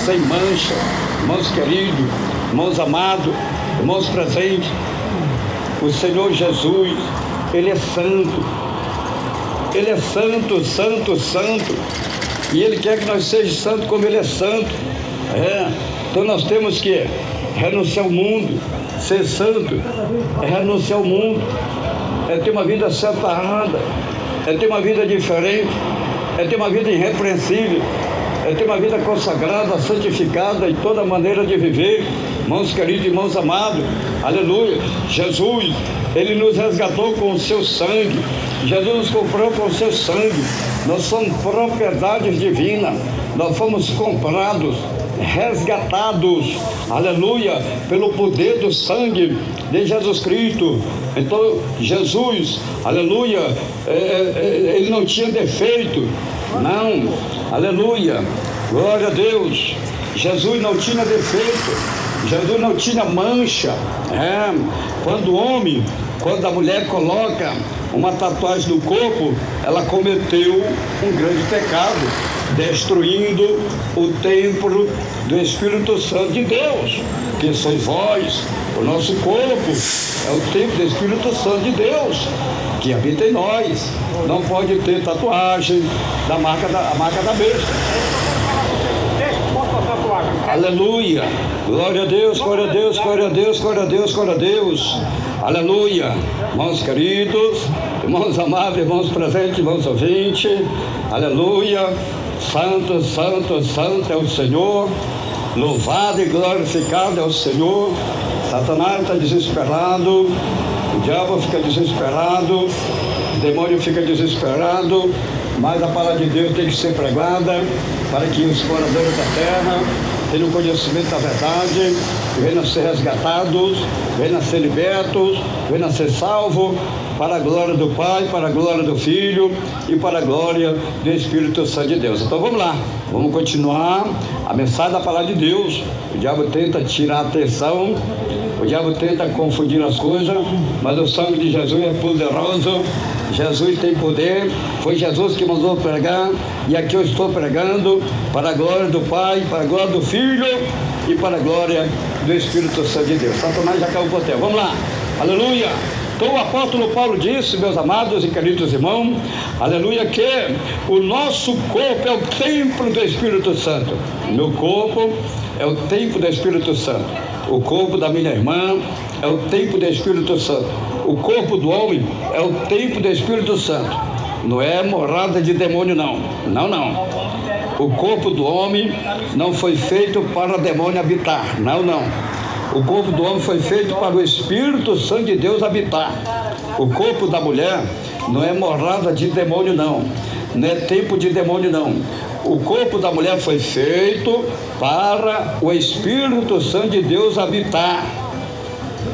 sem mancha. Irmãos queridos, irmãos amados, irmãos presentes, o Senhor Jesus, ele é santo. Ele é santo, santo, santo, e ele quer que nós sejamos santos como ele é santo. Então nós temos que renunciar ao mundo. Ser santo é renunciar ao mundo, é ter uma vida separada, é ter uma vida diferente, é ter uma vida irrepreensível, é ter uma vida consagrada, santificada em toda maneira de viver. Irmãos queridos, irmãos amados, aleluia. Jesus, ele nos resgatou com o seu sangue, Jesus nos comprou com o seu sangue. Nós somos propriedades divinas, nós fomos comprados, resgatados, aleluia, pelo poder do sangue de Jesus Cristo. Então Jesus, aleluia, ele não tinha defeito, não, aleluia, glória a Deus. Jesus não tinha defeito, Jesus não tinha mancha. Quando a mulher coloca uma tatuagem no corpo, ela cometeu um grande pecado, destruindo o templo do Espírito Santo de Deus, que sois vós. O nosso corpo é o templo do Espírito Santo de Deus, que habita em nós. Não pode ter tatuagem da marca da besta. Aleluia, glória a Deus, glória a Deus, glória a Deus, glória a Deus, glória a Deus. Aleluia, irmãos queridos, irmãos amados, irmãos presentes, irmãos ouvintes. Aleluia, santo, santo, santo é o Senhor. Louvado e glorificado é o Senhor. Satanás está desesperado, o diabo fica desesperado, o demônio fica desesperado, mas a palavra de Deus tem que ser pregada para que os moradores da terra tenham conhecimento da verdade, venham a ser resgatados, venham a ser libertos, venham a ser salvos, para a glória do Pai, para a glória do Filho e para a glória do Espírito Santo de Deus. Então vamos lá, vamos continuar a mensagem da palavra de Deus. O diabo tenta tirar a atenção, o diabo tenta confundir as coisas, mas o sangue de Jesus é poderoso. Jesus tem poder, foi Jesus que mandou pregar, e aqui eu estou pregando para a glória do Pai, para a glória do Filho e para a glória do Espírito Santo de Deus. Satanás já caiu por terra. Vamos lá, aleluia. Então o apóstolo Paulo disse, meus amados e queridos irmãos, aleluia, que o nosso corpo é o templo do Espírito Santo. O meu corpo é o templo do Espírito Santo. O corpo da minha irmã é o templo do Espírito Santo. O corpo do homem é o templo do Espírito Santo. Não é morada de demônio, não. Não, não. O corpo do homem não foi feito para demônio habitar. Não, não. O corpo do homem foi feito para o Espírito Santo de Deus habitar. O corpo da mulher não é morada de demônio, não. Não é templo de demônio, não. O corpo da mulher foi feito para o Espírito Santo de Deus habitar.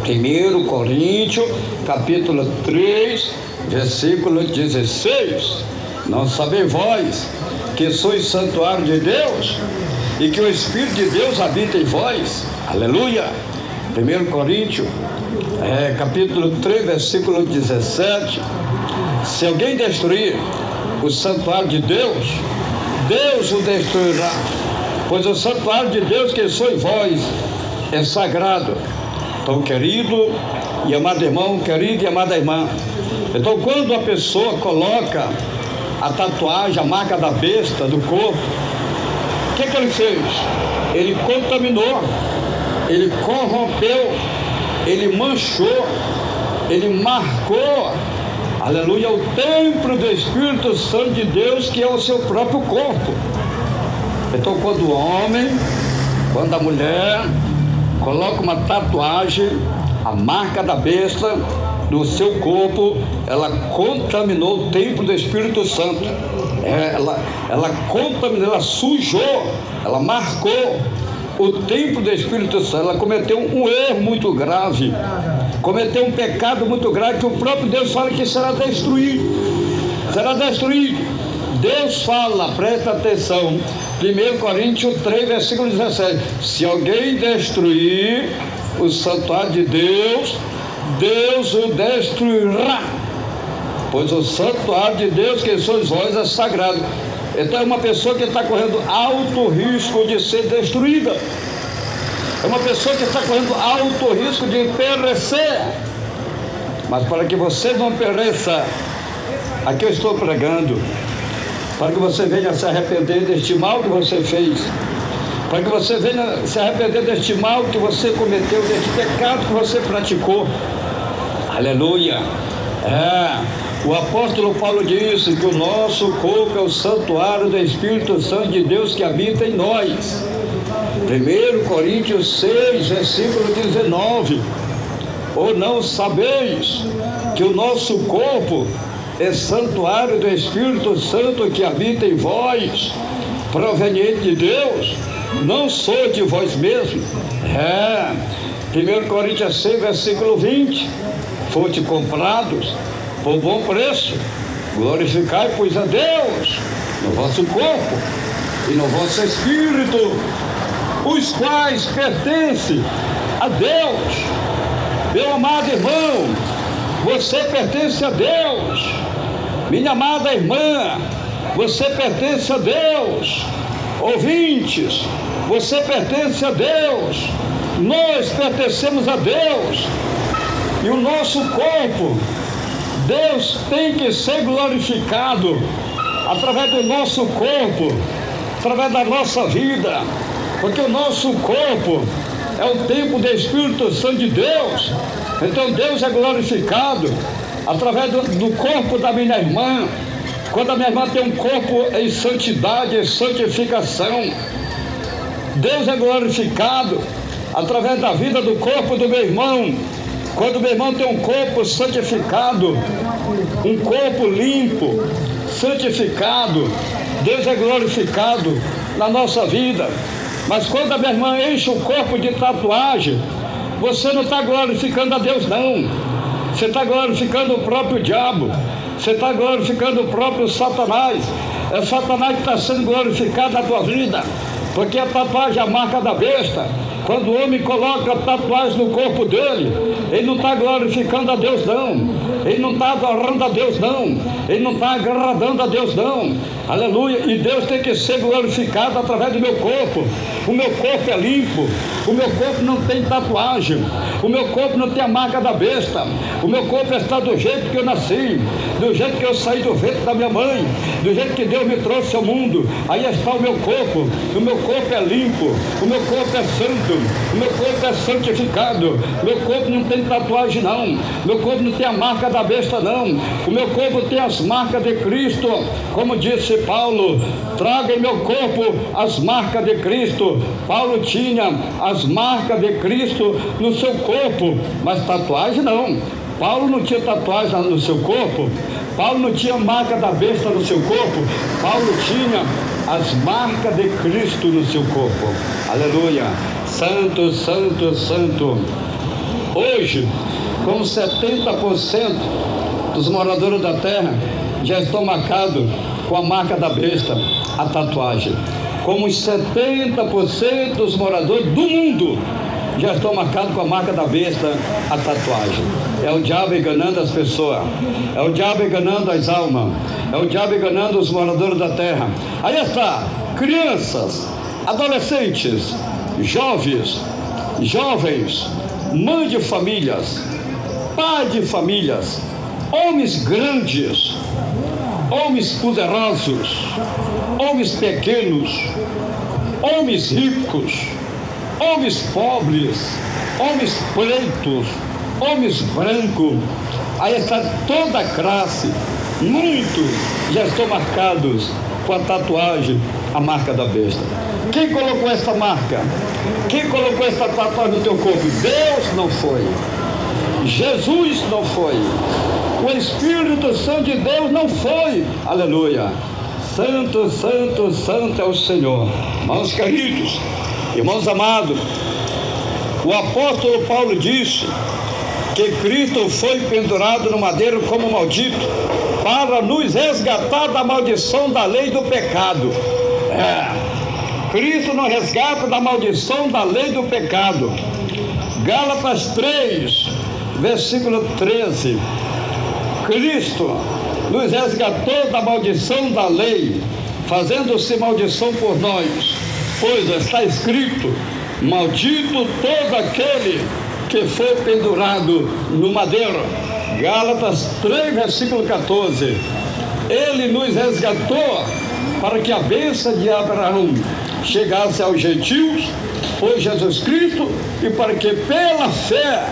1 Coríntios, capítulo 3, versículo 16. Não sabeis vós que sois santuário de Deus e que o Espírito de Deus habita em vós? Aleluia! 1 Coríntios, capítulo 3, versículo 17. Se alguém destruir o santuário de Deus, Deus o destruirá, pois o santuário de Deus que sois vós é sagrado. Então, querido e amado irmão, querida e amada irmã, então quando a pessoa coloca a tatuagem, a marca da besta do corpo, o que ele fez? Ele contaminou, ele corrompeu, ele manchou, ele marcou, aleluia, o templo do Espírito Santo de Deus, que é o seu próprio corpo. Então quando o homem, quando a mulher coloca uma tatuagem, a marca da besta no seu corpo, ela contaminou o templo do Espírito Santo. Ela contaminou, ela sujou, ela marcou o templo do Espírito Santo. Ela cometeu um erro muito grave, cometeu um pecado muito grave, que o próprio Deus fala que será destruído. Será destruído. Deus fala, presta atenção, 1 Coríntios 3, versículo 17: se alguém destruir o santuário de Deus, Deus o destruirá, pois o santuário de Deus que sois vós é sagrado. Então é uma pessoa que está correndo alto risco de ser destruída, é uma pessoa que está correndo alto risco de perecer. Mas para que você não pereça, aqui eu estou pregando, para que você venha se arrepender deste mal que você fez, para que você venha se arrepender deste mal que você cometeu, deste pecado que você praticou. Aleluia! O apóstolo Paulo disse que o nosso corpo é o santuário do Espírito Santo de Deus que habita em nós. 1 Coríntios 6, versículo 19: ou não sabeis que o nosso corpo é santuário do Espírito Santo que habita em vós, proveniente de Deus, não sou de vós mesmos? 1 Coríntios 6, versículo 20: foste comprados por bom preço, glorificai, pois, a Deus no vosso corpo e no vosso espírito, os quais pertencem a Deus. Meu amado irmão, você pertence a Deus. Minha amada irmã, você pertence a Deus. Ouvintes, você pertence a Deus. Nós pertencemos a Deus. E o nosso corpo Deus tem que ser glorificado através do nosso corpo, através da nossa vida, porque o nosso corpo é o templo do Espírito Santo de Deus. Então Deus é glorificado através do corpo da minha irmã. Quando a minha irmã tem um corpo em santidade, em santificação, Deus é glorificado através da vida do corpo do meu irmão. Quando o meu irmão tem um corpo santificado, um corpo limpo, santificado, Deus é glorificado na nossa vida. Mas quando a minha irmã enche o corpo de tatuagem, você não está glorificando a Deus, não. Você está glorificando o próprio diabo. Você está glorificando o próprio Satanás. É Satanás que está sendo glorificado na tua vida, porque a tatuagem é a marca da besta. Quando o homem coloca tatuagem no corpo dele, ele não está glorificando a Deus, não. Ele não está adorando a Deus, não. Ele não está agradando a Deus, não. Aleluia. E Deus tem que ser glorificado através do meu corpo. O meu corpo é limpo. O meu corpo não tem tatuagem. O meu corpo não tem a marca da besta. O meu corpo está do jeito que eu nasci, do jeito que eu saí do ventre da minha mãe, do jeito que Deus me trouxe ao mundo. Aí está o meu corpo. O meu corpo é limpo. O meu corpo é santo. O meu corpo é santificado. Meu corpo não tem tatuagem, não. Meu corpo não tem a marca da besta, não. O meu corpo tem as marcas de Cristo. Como disse Paulo, traga em meu corpo as marcas de Cristo. Paulo tinha as marcas de Cristo no seu corpo, mas tatuagem não. Paulo não tinha tatuagem no seu corpo. Paulo não tinha marca da besta no seu corpo. Paulo tinha as marcas de Cristo no seu corpo. Aleluia. Santo, santo, santo. Hoje, como 70% dos moradores da terra já estão marcados com a marca da besta, a tatuagem. Como os 70% dos moradores do mundo já estão marcados com a marca da besta, a tatuagem. É o diabo enganando as pessoas, é o diabo enganando as almas, é o diabo enganando os moradores da terra. Aí está, crianças, adolescentes, jovens, mãe de famílias, pai de famílias, homens grandes, homens poderosos, homens pequenos, homens ricos, homens pobres, homens pretos, homens brancos. Aí está toda a classe. Muitos já estão marcados com a tatuagem, a marca da besta. Quem colocou essa marca? Quem colocou essa tatuagem no teu corpo? Deus não foi. Jesus não foi. O Espírito Santo de Deus não foi. Aleluia. Santo, santo, santo é o Senhor. Irmãos queridos, irmãos amados, o apóstolo Paulo disse que Cristo foi pendurado no madeiro como maldito para nos resgatar da maldição da lei do pecado. Cristo nos resgata da maldição da lei do pecado. Gálatas 3, versículo 13. Cristo nos resgatou da maldição da lei, fazendo-se maldição por nós, pois está escrito: maldito todo aquele que foi pendurado no madeiro. Gálatas 3, versículo 14. Ele nos resgatou para que a bênção de Abraão chegasse aos gentios, por Jesus Cristo, e para que pela fé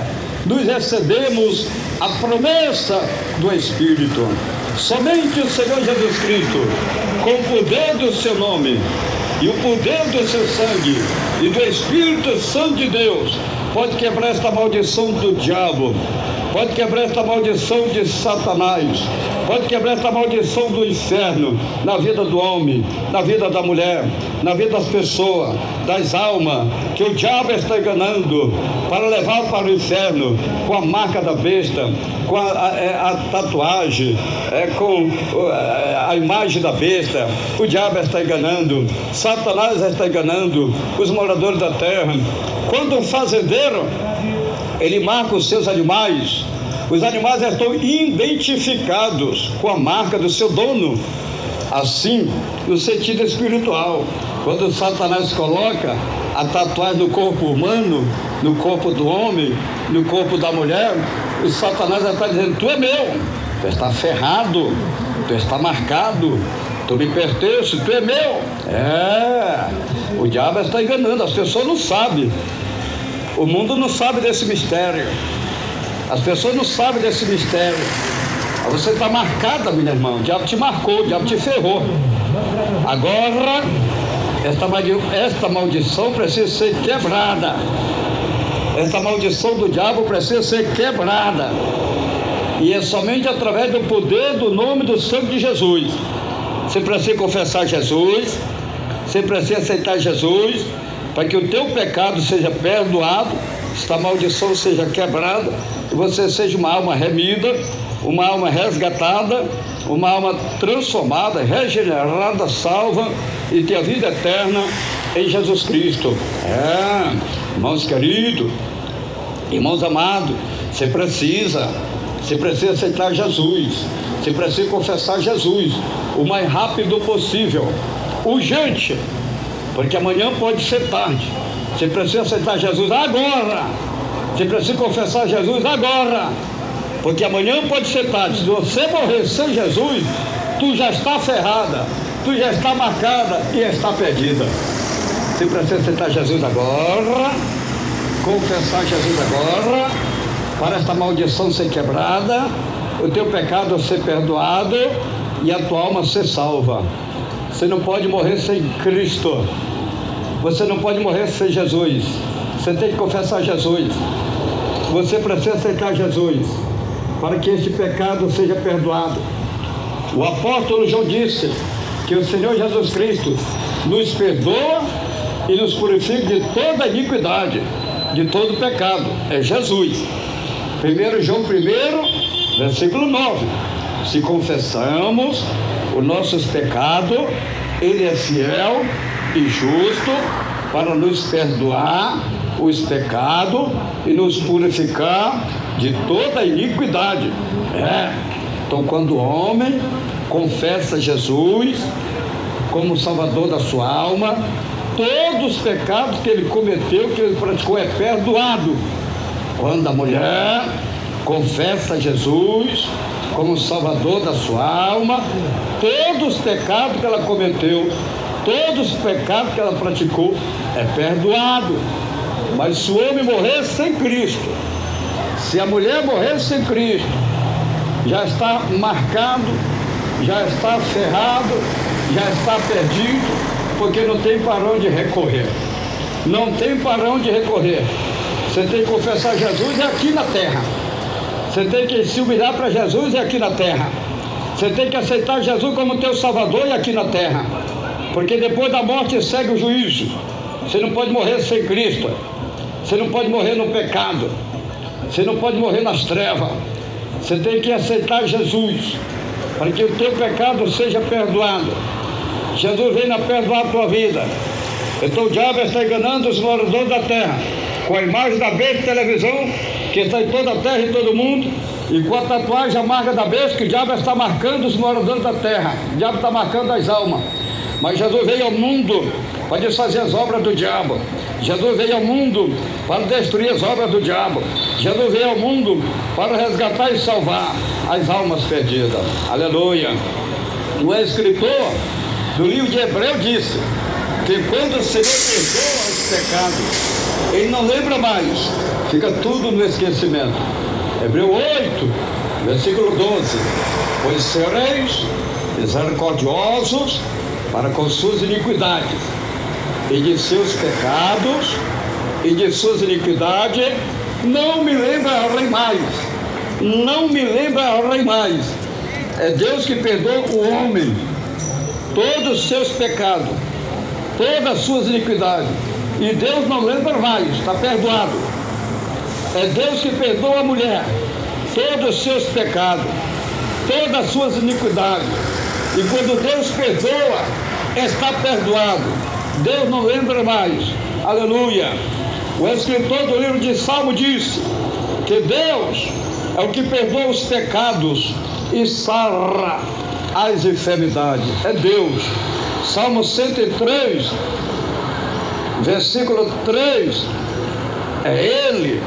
nos recebemos a promessa do Espírito. Somente o Senhor Jesus Cristo, com o poder do seu nome e o poder do seu sangue e do Espírito Santo de Deus, pode quebrar esta maldição do diabo, pode quebrar esta maldição de Satanás, pode quebrar esta maldição do inferno na vida do homem, na vida da mulher, na vida das pessoas, das almas, que o diabo está enganando para levar para o inferno com a marca da besta, com a tatuagem, com a imagem da besta. O diabo está enganando, Satanás está enganando os moradores da terra. Quando um fazendeiro ele marca os seus animais, os animais estão identificados com a marca do seu dono. Assim, no sentido espiritual, quando Satanás coloca a tatuagem no corpo humano, no corpo do homem, no corpo da mulher, o Satanás está dizendo: tu é meu, tu está ferrado, tu está marcado, tu me pertence, tu é meu. O diabo está enganando, as pessoas não sabem. O mundo não sabe desse mistério. As pessoas não sabem desse mistério. Você está marcada, minha irmã. O diabo te marcou, o diabo te ferrou. Agora, esta maldição precisa ser quebrada. Esta maldição do diabo precisa ser quebrada. E é somente através do poder do nome do sangue de Jesus. Você precisa confessar Jesus. Você precisa aceitar Jesus, para que o teu pecado seja perdoado, esta maldição seja quebrada, e você seja uma alma remida, uma alma resgatada, uma alma transformada, regenerada, salva, e ter a vida eterna em Jesus Cristo. Irmãos queridos, irmãos amados, você precisa aceitar Jesus, você precisa confessar Jesus o mais rápido possível, urgente, porque amanhã pode ser tarde. Você precisa aceitar Jesus agora, você precisa confessar Jesus agora, porque amanhã pode ser tarde. Se você morrer sem Jesus, tu já está ferrada, tu já está marcada e está perdida. Você precisa aceitar Jesus agora, confessar Jesus agora, para esta maldição ser quebrada, o teu pecado ser perdoado e a tua alma ser salva. Você não pode morrer sem Cristo. Você não pode morrer sem Jesus. Você tem que confessar Jesus. Você precisa aceitar Jesus para que este pecado seja perdoado. O apóstolo João disse que o Senhor Jesus Cristo nos perdoa e nos purifica de toda iniquidade, de todo pecado. É Jesus. 1 João 1, versículo 9. Se confessamos os nossos pecados, Ele é fiel e justo para nos perdoar os pecados e nos purificar de toda iniquidade. Então, quando o homem confessa Jesus como Salvador da sua alma, todos os pecados que ele cometeu, que ele praticou, é perdoado. Quando a mulher confessa Jesus como Salvador da sua alma, todos os pecados que ela cometeu, todos os pecados que ela praticou, é perdoado. Mas se o homem morrer sem Cristo, se a mulher morrer sem Cristo, já está marcado, já está ferrado, já está perdido, porque não tem para onde recorrer. Não tem para onde recorrer. Você tem que confessar Jesus aqui na terra. Você tem que se humilhar para Jesus aqui na terra. Você tem que aceitar Jesus como teu Salvador e aqui na terra. Porque depois da morte segue o juízo. Você não pode morrer sem Cristo. Você não pode morrer no pecado. Você não pode morrer nas trevas. Você tem que aceitar Jesus para que o teu pecado seja perdoado. Jesus vem a perdoar a tua vida. Então o diabo está enganando os moradores da terra com a imagem da besta de televisão que está em toda a terra e todo mundo, e com a tatuagem a marca da besta, que o diabo está marcando os moradores da terra. O diabo está marcando as almas. Mas Jesus veio ao mundo para desfazer as obras do diabo. Jesus veio ao mundo para destruir as obras do diabo. Jesus veio ao mundo para resgatar e salvar as almas perdidas. Aleluia. O escritor do livro de Hebreu disse que quando o Senhor perdoa os pecados, Ele não lembra mais, fica tudo no esquecimento. Hebreu 8, versículo 12. Pois sereis misericordiosos para com suas iniquidades, e de seus pecados e de suas iniquidades não me lembrarei mais. Não me lembrarei mais. É Deus que perdoa o homem todos os seus pecados, todas as suas iniquidades, e Deus não lembra mais, está perdoado. É Deus que perdoa a mulher todos os seus pecados, todas as suas iniquidades, e quando Deus perdoa, está perdoado. Deus não lembra mais. Aleluia. O escritor do livro de Salmo disse que Deus é o que perdoa os pecados e sara as enfermidades. É Deus. Salmo 103, versículo 3. É Ele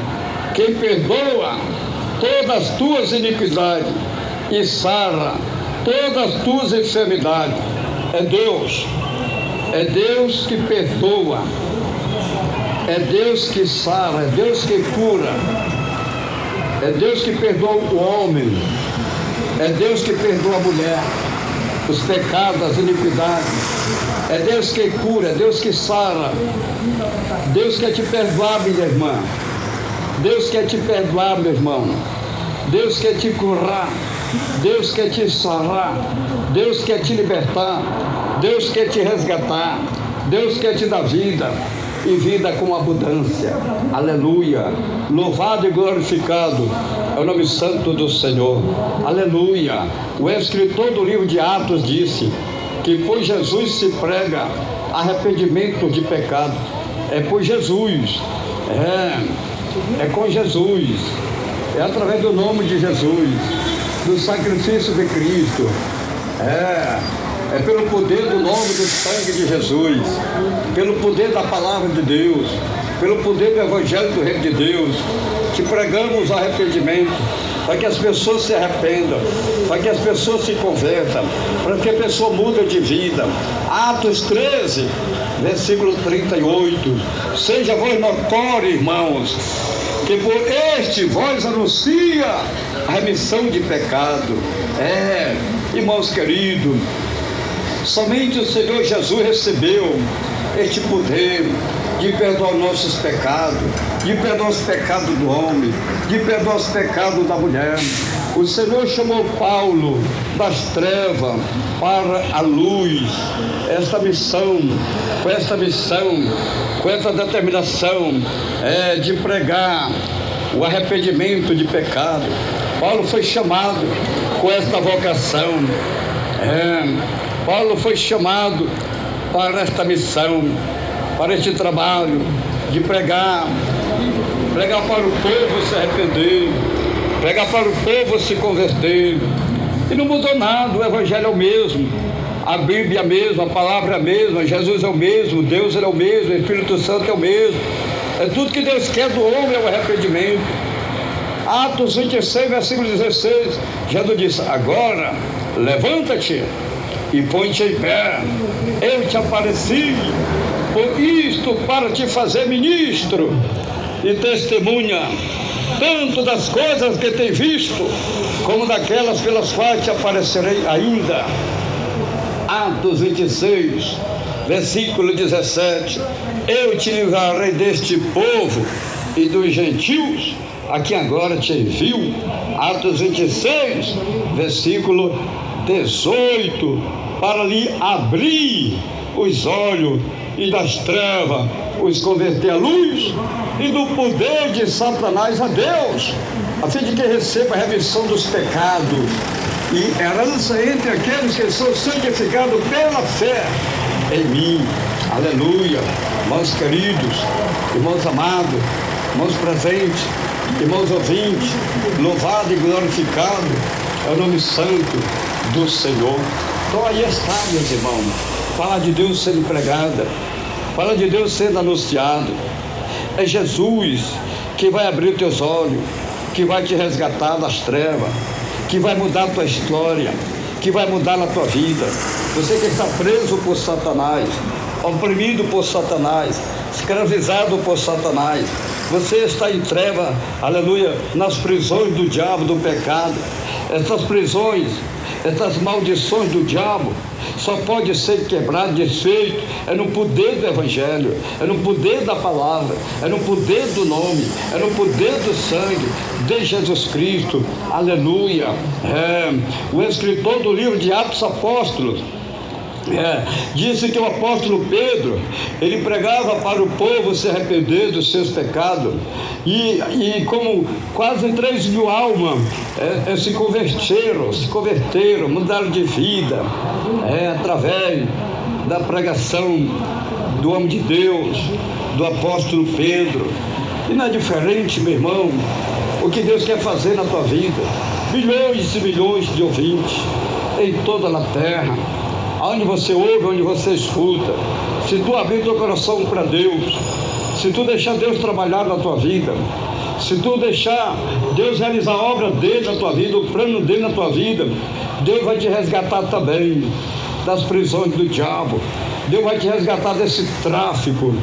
quem perdoa todas as tuas iniquidades e sara todas as tuas enfermidades. É Deus que perdoa, é Deus que sara, é Deus que cura, é Deus que perdoa o homem, é Deus que perdoa a mulher, os pecados, as iniquidades, é Deus que cura, é Deus que sara. Deus quer te perdoar, minha irmã, Deus quer te perdoar, meu irmão, Deus quer te curar, Deus quer te sarar, Deus quer te libertar, Deus quer te resgatar, Deus quer te dar vida, e vida com abundância. Aleluia. Louvado e glorificado é o nome santo do Senhor. Aleluia. O escritor do livro de Atos disse que por Jesus se prega arrependimento de pecado. É por Jesus, é com Jesus, é através do nome de Jesus, do sacrifício de Cristo, é pelo poder do nome do sangue de Jesus, pelo poder da palavra de Deus, pelo poder do Evangelho do Reino de Deus, que pregamos o arrependimento, para que as pessoas se arrependam, para que as pessoas se convertam, para que a pessoa mude de vida. Atos 13, versículo 38, seja vós notório, irmãos, que por este vós anuncia a remissão de pecado. Irmãos queridos, somente o Senhor Jesus recebeu este poder de perdoar nossos pecados, de perdoar os pecados do homem, de perdoar os pecados da mulher. O Senhor chamou Paulo das trevas para a luz. Esta missão, com essa determinação de pregar o arrependimento de pecado. Paulo foi chamado com esta vocação. Paulo foi chamado para esta missão, para este trabalho de pregar para o povo se arrepender, pregar para o povo se converter. E não mudou nada, o Evangelho é o mesmo, a Bíblia é a mesma, a palavra é a mesma, Jesus é o mesmo, Deus é o mesmo, o Espírito Santo é o mesmo. É tudo que Deus quer do homem, é o arrependimento. Atos 26, versículo 16, Jesus disse: agora levanta-te e põe-te em pé, eu te apareci por isto, para te fazer ministro e testemunha, tanto das coisas que tem visto, como daquelas pelas quais te aparecerei ainda. Atos 26, versículo 17, eu te livrarei deste povo e dos gentios, a quem agora te envio. Atos 26, versículo 18, para lhe abrir os olhos e das trevas os converter à luz, e do poder de Satanás a Deus, a fim de que receba a remissão dos pecados e herança entre aqueles que são santificados pela fé em mim. Aleluia. Irmãos queridos, irmãos amados, irmãos presentes, irmãos ouvintes, louvado e glorificado é o nome santo do Senhor. Então aí está, meus irmãos, fala de Deus sendo pregada, fala de Deus sendo anunciado. É Jesus que vai abrir teus olhos, que vai te resgatar das trevas, que vai mudar a tua história, que vai mudar a tua vida. Você que está preso por Satanás, oprimido por Satanás, escravizado por Satanás, você está em treva, aleluia, nas prisões do diabo, do pecado. Essas prisões, essas maldições do diabo só pode ser quebrado, desfeito, é no poder do Evangelho, é no poder da palavra, é no poder do nome, é no poder do sangue de Jesus Cristo. Aleluia. O escritor do livro de Atos Apóstolos disse que o apóstolo Pedro, ele pregava para o povo se arrepender dos seus pecados, e como quase 3.000 almas se converteram, mudaram de vida, através da pregação do homem de Deus, do apóstolo Pedro. E não é diferente, meu irmão, o que Deus quer fazer na tua vida. Milhões e milhões de ouvintes em toda a terra, onde você ouve, onde você escuta. Se tu abrir teu coração para Deus, se tu deixar Deus trabalhar na tua vida, Se tu deixar Deus realizar a obra dele na tua vida, o plano dele na tua vida, Deus vai te resgatar também das prisões do diabo. Deus vai te resgatar desse tráfico.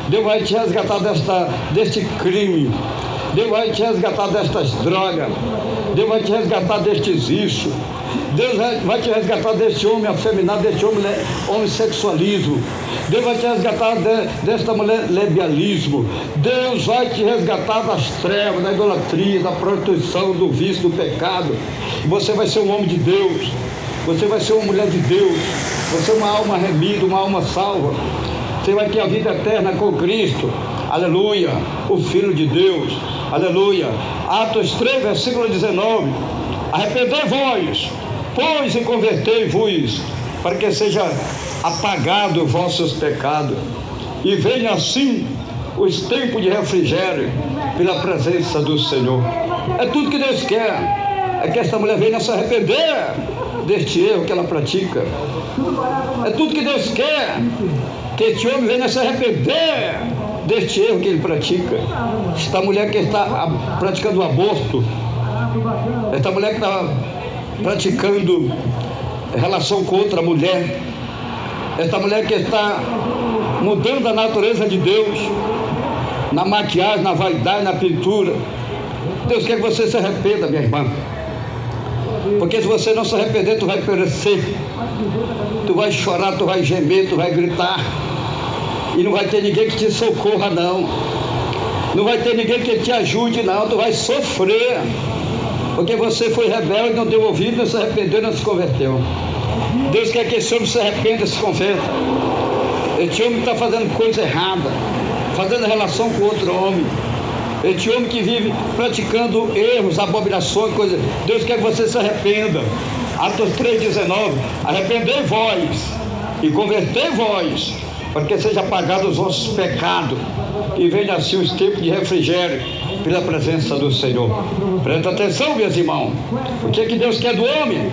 Deus vai te resgatar deste crime. Deus vai te resgatar destas drogas. Deus vai te resgatar destes vícios. Deus vai te resgatar deste homem afeminado, deste homem homossexualismo. Deus vai te resgatar desta mulher lesbianismo. Deus vai te resgatar das trevas, da idolatria, da prostituição, do vício, do pecado. E você vai ser um homem de Deus. Você vai ser uma mulher de Deus. Você é uma alma remida, uma alma salva. Você vai ter a vida eterna com Cristo. Aleluia. O Filho de Deus. Aleluia. Atos 3, versículo 19. Arrependei-vos, pois, e convertei-vos, para que seja apagado os vossos pecados, e venha assim os tempos de refrigério pela presença do Senhor. É tudo que Deus quer. É que esta mulher venha se arrepender deste erro que ela pratica. É tudo que Deus quer. Que este homem venha se arrepender deste erro que ele pratica. Esta mulher que está praticando o aborto, esta mulher que está praticando relação com outra mulher, esta mulher que está mudando a natureza de Deus na maquiagem, na vaidade, na pintura. Deus quer que você se arrependa, minha irmã, porque se você não se arrepender, tu vai perecer, tu vai chorar, tu vai gemer, tu vai gritar, e não vai ter ninguém que te socorra, não vai ter ninguém que te ajude, não, tu vai sofrer, porque você foi rebelde, não deu ouvido, não se arrependeu, não se converteu. Deus quer que esse homem se arrependa e se converta. Esse homem está fazendo coisa errada, fazendo relação com outro homem. Esse homem que vive praticando erros, abominações, coisas. Deus quer que você se arrependa. Atos 3,19. Arrependei-vos e convertei-vos, para que seja apagado os vossos pecados, e venha assim os tempos de refrigério pela presença do Senhor. Presta atenção, meus irmãos. O que é que Deus quer do homem?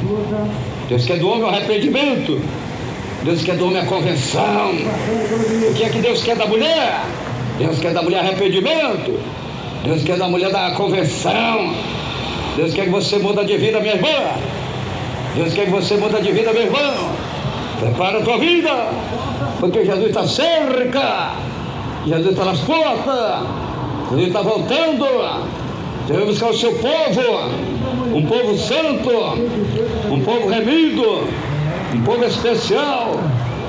Deus quer do homem o arrependimento. Deus quer do homem a conversão. O que é que Deus quer da mulher? Deus quer da mulher arrependimento. Deus quer da mulher da conversão. Deus quer que você muda de vida, minha irmã. Deus quer que você muda de vida, meu irmão. Prepara a tua vida, porque Jesus está cerca. Jesus está nas portas. Jesus está voltando. Você vai buscar o seu povo, um povo santo, um povo remido, um povo especial,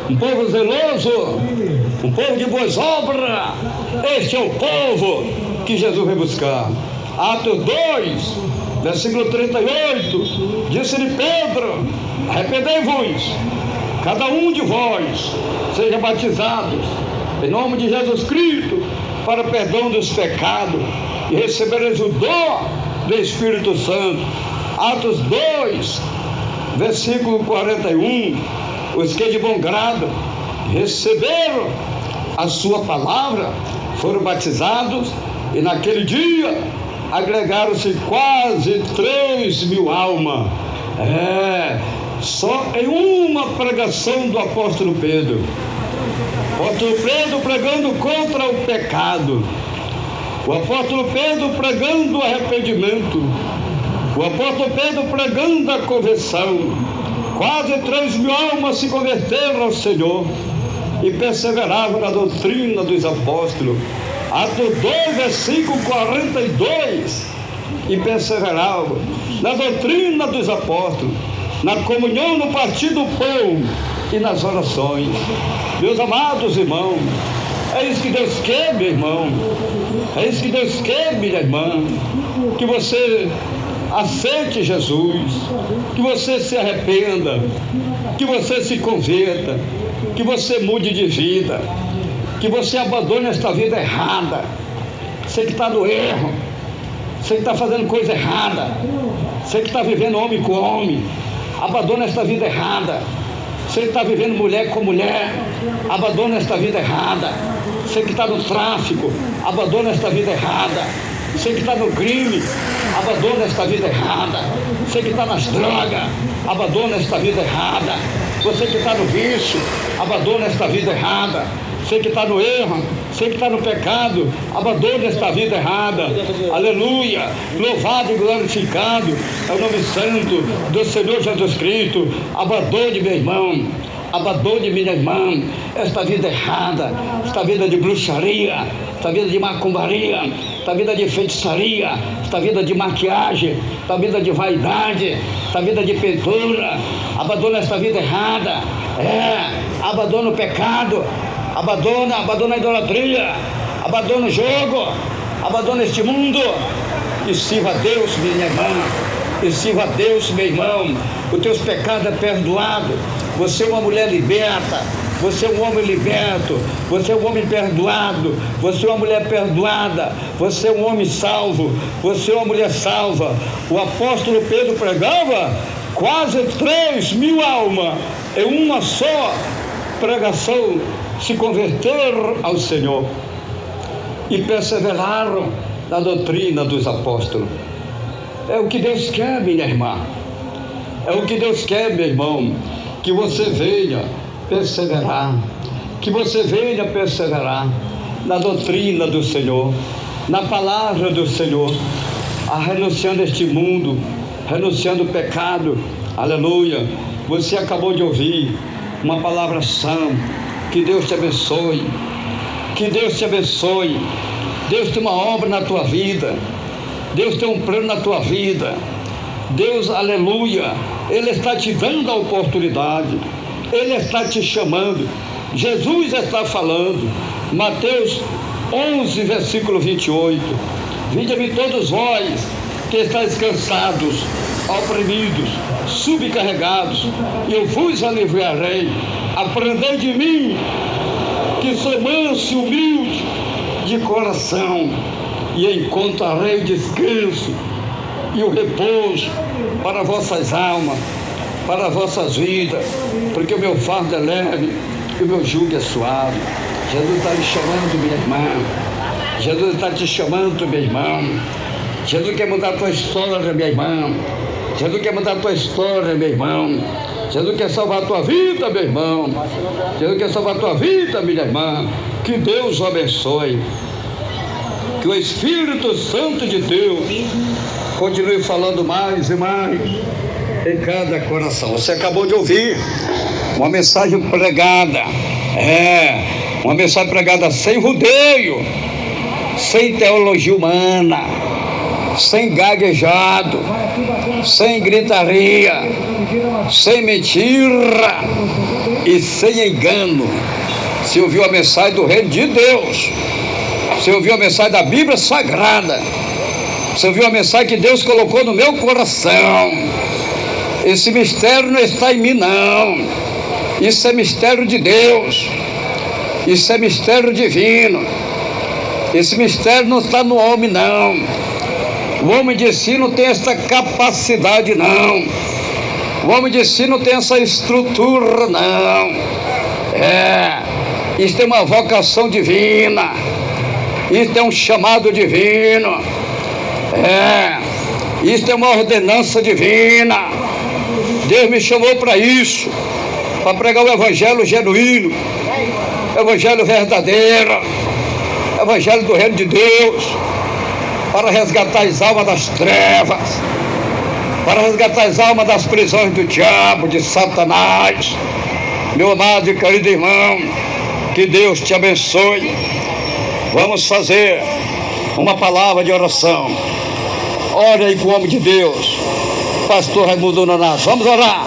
um povo zeloso, um povo de boas obras. Este é o povo que Jesus vai buscar. Atos 2, versículo 38, disse-lhe Pedro: arrependei-vos, cada um de vós seja batizados em nome de Jesus Cristo para o perdão dos pecados, e recebereis o dom do Espírito Santo. Atos 2, versículo 41, os que de bom grado receberam a sua palavra foram batizados, e naquele dia agregaram-se quase 3.000 almas. Só em uma pregação do apóstolo Pedro. O apóstolo Pedro pregando contra o pecado, o apóstolo Pedro pregando o arrependimento, o apóstolo Pedro pregando a conversão. Quase 3.000 almas se converteram ao Senhor e perseveravam na doutrina dos apóstolos. Atos 2, versículo 42, e perseveravam na doutrina dos apóstolos, na comunhão, no partir do pão e nas orações. Meus amados irmãos, é isso que Deus quer, meu irmão. É isso que Deus quer, minha irmã. Que você aceite Jesus, que você se arrependa, que você se converta, que você mude de vida, que você abandone esta vida errada. Você que está no erro, você que está fazendo coisa errada, você que está vivendo homem com homem, abandone esta vida errada. Você que está vivendo mulher com mulher, abandona esta vida errada. Você que está no tráfico, abandona esta vida errada. Você que está no crime, abandona esta vida errada. Você que está nas drogas, abandona esta vida errada. Você que está no vício, abandona esta vida errada. você que está no erro, você que está no pecado, abandone esta vida errada. Aleluia, louvado e glorificado é o nome santo do Senhor Jesus Cristo. Abandone, meu irmão, abandone, minha irmã, esta vida errada, esta vida de bruxaria, esta vida de macumbaria, esta vida de feitiçaria, esta vida de maquiagem, esta vida de vaidade, esta vida de pintura. Abandona esta vida errada, abandona o pecado, abandona a idolatria, abandona o jogo, abandona este mundo e sirva a Deus, minha irmã, e sirva a Deus, meu irmão. Os teus pecados é perdoado. Você é uma mulher liberta, você é um homem liberto, você é um homem perdoado, você é uma mulher perdoada, você é um homem salvo, você é uma mulher salva. O apóstolo Pedro pregava quase 3.000 almas em uma só pregação se converteram ao Senhor e perseveraram na doutrina dos apóstolos. É o que Deus quer, minha irmã, é o que Deus quer, meu irmão, que você venha perseverar, que você venha perseverar na doutrina do Senhor, na palavra do Senhor, renunciando este mundo, renunciando o pecado. Aleluia. Você acabou de ouvir uma palavra sã. Que Deus te abençoe, que Deus te abençoe. Deus tem uma obra na tua vida, Deus tem um plano na tua vida. Deus, aleluia, Ele está te dando a oportunidade, Ele está te chamando. Jesus está falando, Mateus 11, versículo 28, vinde a mim todos vós que estáis cansados, oprimidos, subcarregados, e eu vos aliviarei. Aprendei de mim, que sou manso e humilde de coração, e encontrarei o descanso e o repouso para vossas almas, para vossas vidas, porque o meu fardo é leve e o meu jugo é suave. Jesus está lhe chamando, minha irmã. Jesus está te chamando, meu irmão. Jesus quer mudar a tua história, minha irmã. Jesus quer mudar a tua história, meu irmão. Jesus quer salvar a tua vida, meu irmão. Jesus quer salvar a tua vida, minha irmã. Que Deus o abençoe. Que o Espírito Santo de Deus continue falando mais e mais em cada coração. Você acabou de ouvir uma mensagem pregada, uma mensagem pregada sem rodeio, sem teologia humana, sem gaguejado, sem gritaria, sem mentira e sem engano. Você ouviu a mensagem do Reino de Deus, você ouviu a mensagem da Bíblia Sagrada, você ouviu a mensagem que Deus colocou no meu coração. Esse mistério não está em mim, não. Isso é mistério de Deus, isso é mistério divino. Esse mistério não está no homem, não. O homem de si não tem essa capacidade, não. O homem de si não tem essa estrutura, não. Isso tem uma vocação divina, isso tem um chamado divino, isso tem uma ordenança divina. Deus me chamou para isso, para pregar o evangelho genuíno, o evangelho verdadeiro, o evangelho do reino de Deus, para resgatar as almas das trevas, para resgatar as almas das prisões do diabo, de Satanás. Meu amado e querido irmão, que Deus te abençoe. Vamos fazer uma palavra de oração. Ore aí com o homem de Deus, pastor Raimundo Nonato. Vamos orar.